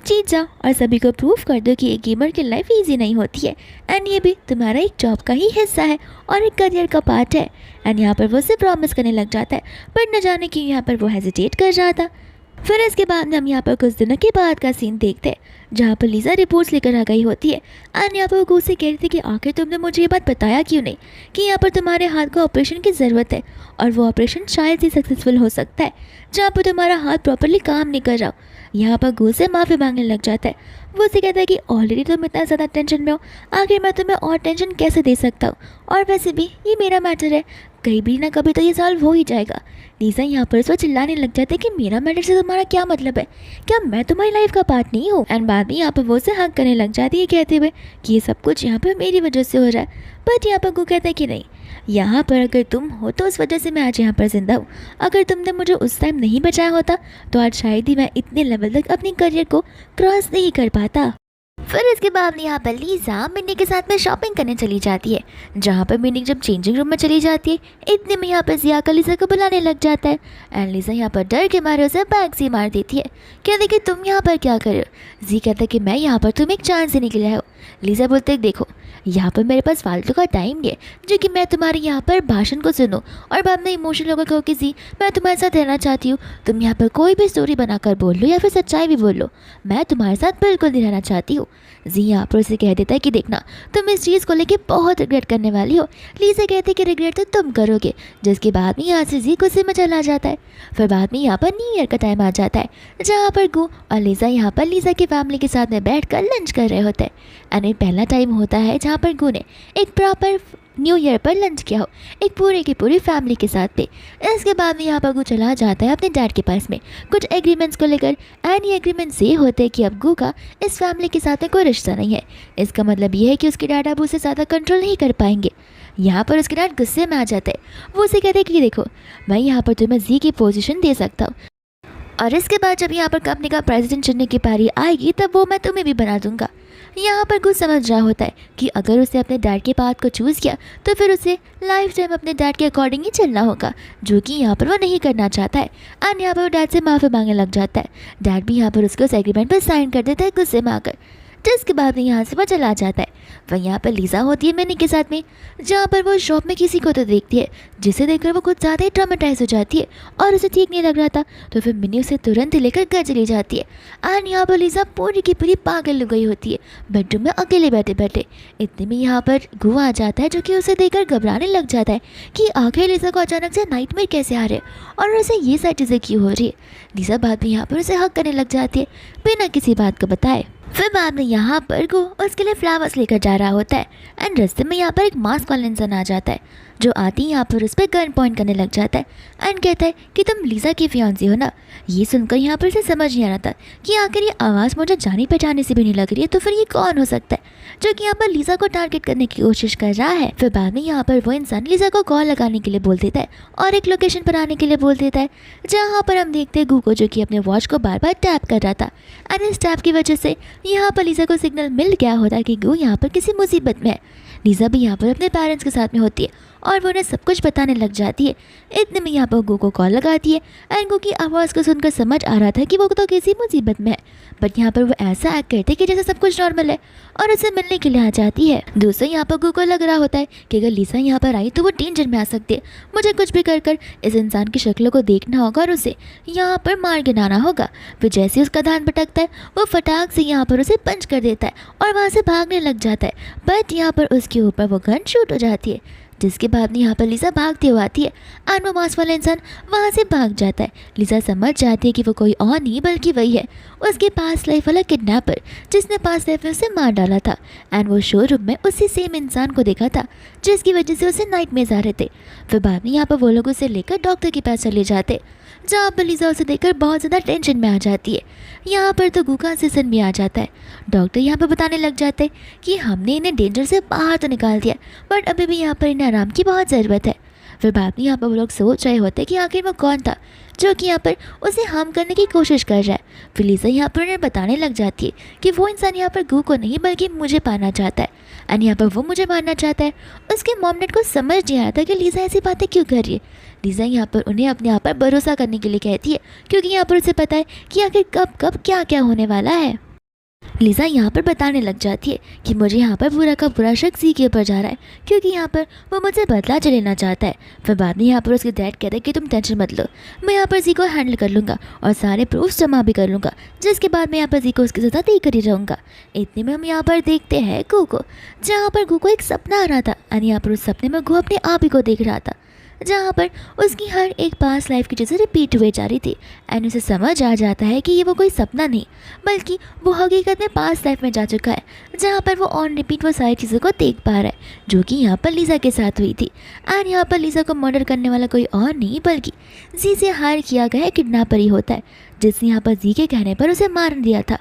जीत जाओ और सभी को प्रूव कर दो कि एक गेमर की लाइफ इजी नहीं होती है, एंड ये भी तुम्हारा एक जॉब का ही हिस्सा है और एक करियर का पार्ट है। एंड यहाँ पर वो उसे प्रॉमिस करने लग जाता है, पर न जाने क्यों यहाँ पर वो हेजिटेट कर रहा था। फिर इसके बाद हम यहाँ पर कुछ दिनों के बाद का सीन देखते हैं जहाँ पर लीजा रिपोर्ट्स लेकर आ गई होती है एंड यहाँ पर वो गुस्से कह रही थी कि आखिर तुमने मुझे ये बात बताया क्यों नहीं कि यहाँ पर तुम्हारे हाथ को ऑपरेशन की ज़रूरत है और वो ऑपरेशन शायद ही सक्सेसफुल हो सकता है जहाँ पर तुम्हारा हाथ प्रॉपरली काम नहीं कर रहा हो। यहाँ पर गुस्से माफ़ी मांगने लग जाता है। वो उसे कहता है कि ऑलरेडी तुम इतना ज़्यादा टेंशन में हो, आखिर मैं तुम्हें और टेंशन कैसे दे सकता हूँ, और वैसे भी ये मेरा मैटर है, कहीं भी ना कभी तो ये सॉल्व हो ही जाएगा। लीजा यहाँ पर उस पर चिल्लाने लग जाते हैं कि मेरा मैटर से तुम्हारा क्या मतलब है, क्या मैं तुम्हारी लाइफ का पार्ट नहीं हूँ। एंड बाद में यहाँ पर वो उसे हक करने लग जाती है कहते हुए कि ये सब कुछ यहाँ पर मेरी वजह से हो रहा है। बट यहाँ पर वो कहता है कि नहीं, यहाँ पर अगर तुम हो तो उस वजह से मैं आज यहाँ पर जिंदा हूँ। अगर तुमने मुझे उस टाइम नहीं बचाया होता तो आज शायद ही मैं इतने लेवल तक अपनी करियर को क्रॉस नहीं कर पाता। फिर इसके बाद यहाँ पर लीजा मिन्नी के साथ में शॉपिंग करने चली जाती है, जहाँ पर मिन्नी जब चेंजिंग रूम में चली जाती है इतने में यहाँ पर जिया का लीजा को बुलाने लग जाता है एंड लीजा यहाँ पर डर के मारे उसे बैग से मार देती है। कहते कि तुम यहाँ पर क्या कर रहे हो। जी कहता है कि मैं यहाँ पर तुम्हें एक चांद से निकला हो। लीजा बोलते है देखो यहाँ पर मेरे पास फालतू का टाइम नहीं है जो कि मैं तुम्हारे यहाँ पर भाषण को सुनूं और बाद में इमोशनल होकर कहो कि जी मैं तुम्हारे साथ रहना चाहती हूँ, तुम यहाँ पर कोई भी स्टोरी बनाकर बोल लो या फिर सच्चाई भी बोल लो, मैं तुम्हारे साथ बिल्कुल नहीं रहना चाहती हूँ। जी यहाँ पर उसे कह देता है कि देखना तुम इस चीज़ को लेके बहुत रिग्रेट करने वाली हो। लीजा कहती है कि रिग्रेट तो तुम करोगे, जिसके बाद में यहाँ से जी गुस्से में चला जाता है। फिर बाद में यहाँ पर न्यू ईयर का टाइम आ जाता है जहाँ पर गु और लीजा यहाँ पर लीजा की फैमिली के साथ में बैठ कर लंच कर रहे होते हैं एंड ये पहला टाइम होता है जहाँ पर गु ने एक प्रॉपर न्यू ईयर पर लंच किया हो एक पूरे की पूरी फैमिली के साथ पे। इसके बाद में यहाँ पर गु चला जाता है अपने डैड के पास में कुछ एग्रीमेंट्स को लेकर एंड ये एग्रीमेंट्स ये होते हैं कि अब गु का इस फैमिली के साथ में कोई रिश्ता नहीं है। इसका मतलब ये है कि उसके डैड अब उसे ज़्यादा कंट्रोल नहीं कर पाएंगे। यहाँ पर उसके डैड गुस्से में आ जाते हैं। वो उसे कहते हैं कि देखो मैं यहाँ पर तुम्हें जी की पोजीशन दे सकता हूँ और इसके बाद जब यहाँ पर कंपनी का प्रेसिडेंट चुनने की पारी आएगी तब वो मैं तुम्हें भी बना दूंगा। यहाँ पर कुछ समझ रहा होता है कि अगर उसे अपने डैड के पाथ को चूज़ किया तो फिर उसे लाइफ टाइम अपने डैड के अकॉर्डिंग ही चलना होगा, जो कि यहाँ पर वो नहीं करना चाहता है। एंड यहाँ पर वो डैड से माफ़ी मांगने लग जाता है। डैड भी यहाँ पर उसके उस एग्रीमेंट पर साइन कर देता है गुस्से में आकर, जिसके बाद में यहाँ से वो चला जाता है। वह यहाँ पर लीजा होती है मिनी के साथ में, जहाँ पर वो शॉप में किसी को तो देखती है जिसे देखकर वो कुछ ज़्यादा ही ट्रामेटाइज हो जाती है और उसे ठीक नहीं लग रहा था। तो फिर मिनी उसे तुरंत लेकर घर चली जाती है एंड यहाँ पर लीजा पूरी की पूरी पागल हो गई होती है बेडरूम में अकेले बैठे बैठे। इतने में यहाँ पर गु आ जाता है जो कि उसे देखकर घबराने लग जाता है कि आखिर लीजा को अचानक से नाइटमेयर कैसे आ रहे और उसे ये सारी चीज़ें क्यों हो रही है। लीजा बाद में यहाँ पर उसे हक करने लग जाती है बिना किसी बात को बताए। फिर बाद में यहाँ पर गु उसके लिए फ्लावर्स लेकर जा रहा होता है एंड रास्ते में यहाँ पर एक मास्क वाला इंसान आ जाता है जो आती यहाँ पर उस पर गन पॉइंट करने लग जाता है एंड कहता है कि तुम लीजा की फियांसी हो ना। ये सुनकर यहाँ पर इसे समझ नहीं आ रहा था कि आखिर ये आवाज़ मुझे जानी पहचाने से भी नहीं लग रही है, तो फिर ये कौन हो सकता है जो कि यहाँ पर लीजा को टारगेट करने की कोशिश कर रहा है। फिर बाद में यहाँ पर वो इंसान लीजा को कॉल लगाने के लिए बोल देता है और एक लोकेशन पर आने के लिए बोल देता है, जहाँ पर हम देखते हैं गु को जो कि अपने वॉच को बार बार टैप कर रहा था एंड इस टैप की वजह से यहाँ पर लीजा को सिग्नल मिल गया होता कि गु यहाँ पर किसी मुसीबत में है। लीजा भी यहाँ पर अपने पेरेंट्स के साथ में होती है और वो उन्हें सब कुछ बताने लग जाती है। इतने में यहाँ पर गु को कॉल लगाती है एंड गु की आवाज़ को सुनकर समझ आ रहा था कि वो तो किसी मुसीबत में है, बट यहाँ पर वो ऐसा एक्ट करते कि जैसे सब कुछ नॉर्मल है और उसे मिलने के लिए आ जाती है। दूसरा यहाँ पर गु को लग रहा होता है कि अगर लीजा यहाँ पर आई तो वो डेंजर में आ सकती है, मुझे कुछ भी कर कर इस इंसान की शक्लों को देखना होगा और उसे यहाँ पर मार गिराना होगा। फिर जैसे उसका ध्यान भटकता है वो फटाक से यहाँ पर उसे पंच कर देता है और वहाँ से भागने लग जाता है, बट यहाँ पर उसके ऊपर वो गन शूट हो जाती है, जिसके बाद में यहाँ पर लीजा भागती हुई आती है और वो मास्क वाला इंसान वहाँ से भाग जाता है। लीजा समझ जाती है कि वो कोई और नहीं बल्कि वही है उसके पास लाइफ वाला किडनैपर जिसने पास लाइफ में उसे मार डाला था एंड वो शोरूम में उसी सेम इंसान को देखा था जिसकी वजह से उसे नाइटमेयर्स आ रहे थे। फिर बाद में यहाँ पर वो लोग उसे लेकर डॉक्टर के पास चले जाते, जहाँ पर लीजा उसे देखकर बहुत ज़्यादा टेंशन में आ जाती है। यहाँ पर तो गु का सेशन भी आ जाता है। डॉक्टर यहाँ पर बताने लग जाते हैं कि हमने इन्हें डेंजर से बाहर तो निकाल दिया, बट अभी भी यहाँ पर इन्हें आराम की बहुत ज़रूरत है। फिर बाद में यहाँ पर वो लोग सोच रहे होते कि आखिर वो कौन था जो कि यहाँ पर उसे हार्म करने की कोशिश कर रहा है। फिर लीजा यहाँ पर उन्हें बताने लग जाती है कि वो इंसान यहाँ पर गु को नहीं बल्कि मुझे पाना चाहता है एंड यहाँ पर वो मुझे मारना चाहता है। उसके मॉम डैड को समझ नहीं आया था कि लीजा ऐसी बातें क्यों कर रही है। लीजा यहाँ पर उन्हें अपने आप पर भरोसा करने के लिए कहती है क्योंकि यहाँ पर उसे पता है कि आखिर कब कब क्या क्या होने वाला है। लिज़ा यहाँ पर बताने लग जाती है कि मुझे यहाँ पर पूरा का पूरा शक जी के ऊपर जा रहा है, क्योंकि यहाँ पर वो मुझसे बदला लेना चाहता है। फिर बाद में यहाँ पर उसके डैड कहते हैं कि तुम टेंशन मत लो, मैं यहाँ पर जी को हैंडल कर लूँगा और सारे प्रूफ्स जमा भी कर लूँगा, जिसके बाद मैं यहाँ पर जी को उसकी सज़ा देकर ही रहूँगा। इतने में हम यहाँ पर देखते हैं गू को, जहाँ पर गू को एक सपना आ रहा था और यहाँ पर उस सपने में गू अपने आप ही को देख रहा था, जहाँ पर उसकी हर एक पास लाइफ की चीज़ें रिपीट हुए जा रही थी। एंड उसे समझ आ जाता है कि ये वो कोई सपना नहीं, बल्कि वो हकीकत में पास लाइफ में जा चुका है, जहाँ पर वो ऑन रिपीट वो सारी चीज़ों को देख पा रहा है, जो कि यहाँ पर लिज़ा के साथ हुई थी। एंड यहाँ पर लिज़ा को मर्डर करने वाला कोई और नहीं बल्कि जी से हायर किया गया किडनैपर ही होता है, जिसने यहाँ पर जी के कहने पर उसे मार दिया था।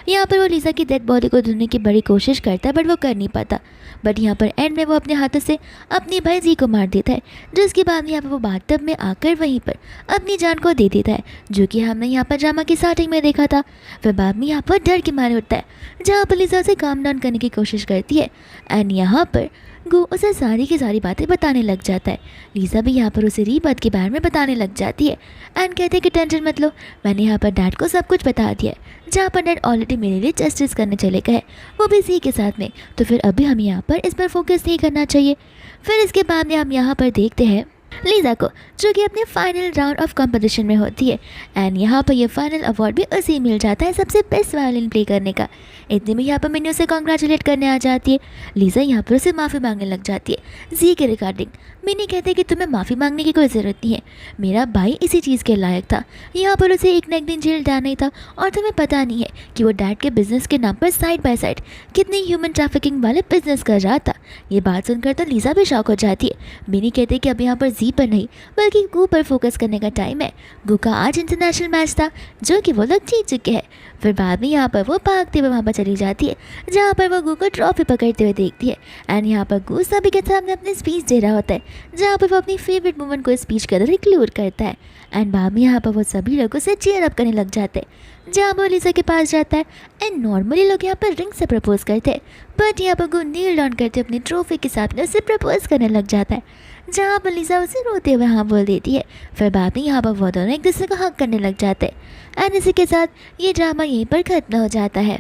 यहाँ पर वो लिज़ा की डेड बॉडी को ढूंढने की बड़ी कोशिश करता है, बट वो कर नहीं पाता। बट यहाँ पर एंड में वो अपने हाथों से अपनी भाई जी को मार देता है, जिसके बाद यहाँ पर वो बाथटब में आकर वहीं पर अपनी जान को दे देता है, जो कि हमने यहाँ पर ड्रामा की स्टार्टिंग में देखा था। फिर बाद में यहाँ पर डर के मारे उठता है, जहाँ पर लिज़ा उसे काम डाउन करने की कोशिश करती है। एंड यहाँ पर गो उसे सारी की सारी बातें बताने लग जाता है। लिज़ा भी यहाँ पर उसे रीबर्थ के बारे में बताने लग जाती है एंड कहते हैं कि टेंशन मत लो, मैंने यहाँ पर डैड को सब कुछ बता दिया है, जहाँ पर डैड ऑलरेडी मेरे लिए जस्टिस करने चले गए, वो भी सी के साथ में, तो फिर अभी हमें यहाँ पर इस पर फोकस नहीं करना चाहिए। फिर इसके बाद में हम यहाँ पर देखते हैं लिज़ा को, जो कि अपने फाइनल राउंड ऑफ कंपटीशन में होती है। एंड यहाँ पर ये फाइनल अवार्ड भी उसे मिल जाता है सबसे बेस्ट वायलिन प्ले करने का। इतने में यहाँ पर मिनी उसे कॉन्ग्रेचुलेट करने आ जाती है। लिज़ा यहाँ पर उसे माफ़ी मांगने लग जाती है जी के रिगार्डिंग। मिनी कहते हैं कि तुम्हें माफ़ी मांगने की कोई ज़रूरत नहीं है, मेरा भाई इसी चीज़ के लायक था, यहाँ पर उसे एक न एक दिन जेल जाना ही था, और तुम्हें पता नहीं है कि वो डैड के बिजनेस के नाम पर साइड बाय साइड कितनी ह्यूमन ट्रैफिकिंग वाले बिजनेस कर रहा था। ये बात सुनकर तो लिज़ा भी शॉक हो जाती है। मिनी कहते हैं कि अब यहाँ पर जी पर नहीं बल्कि गू पर फोकस करने का टाइम है। गू का आज इंटरनेशनल मैच था, जो कि वो लोग जीत चुके हैं। फिर बाद में यहाँ पर वो भागते हुए वहाँ पर चली जाती है, जहाँ पर वो गू को ट्रॉफी पकड़ते हुए देखती है। एंड यहाँ पर गू सभी के सामने अपनी स्पीच दे रहा होता है, जहाँ पर वो अपनी फेवरेट मोमेंट को स्पीच के अंदर इंक्लूड करता है। एंड बाद में यहाँ पर वो सभी लोगों से चीयर अप करने लग जाते हैं, जहाँ वो लिज़ा के पास जाता है। एंड नॉर्मली लोग यहाँ पर रिंग से प्रपोज करते हैं, बट यहाँ पर गू नील डाउन करते अपनी ट्रॉफी के साथ में उसे प्रपोज करने लग जाता है, जहाँ पर लिज़ा उसे रोते हुए हाँ बोल देती है। फिर बाद में यहाँ पर वो दोनों एक दूसरे को हक करने लग जाते हैं। एंड इसी के साथ ये ड्रामा यहीं पर ख़त्म हो जाता है।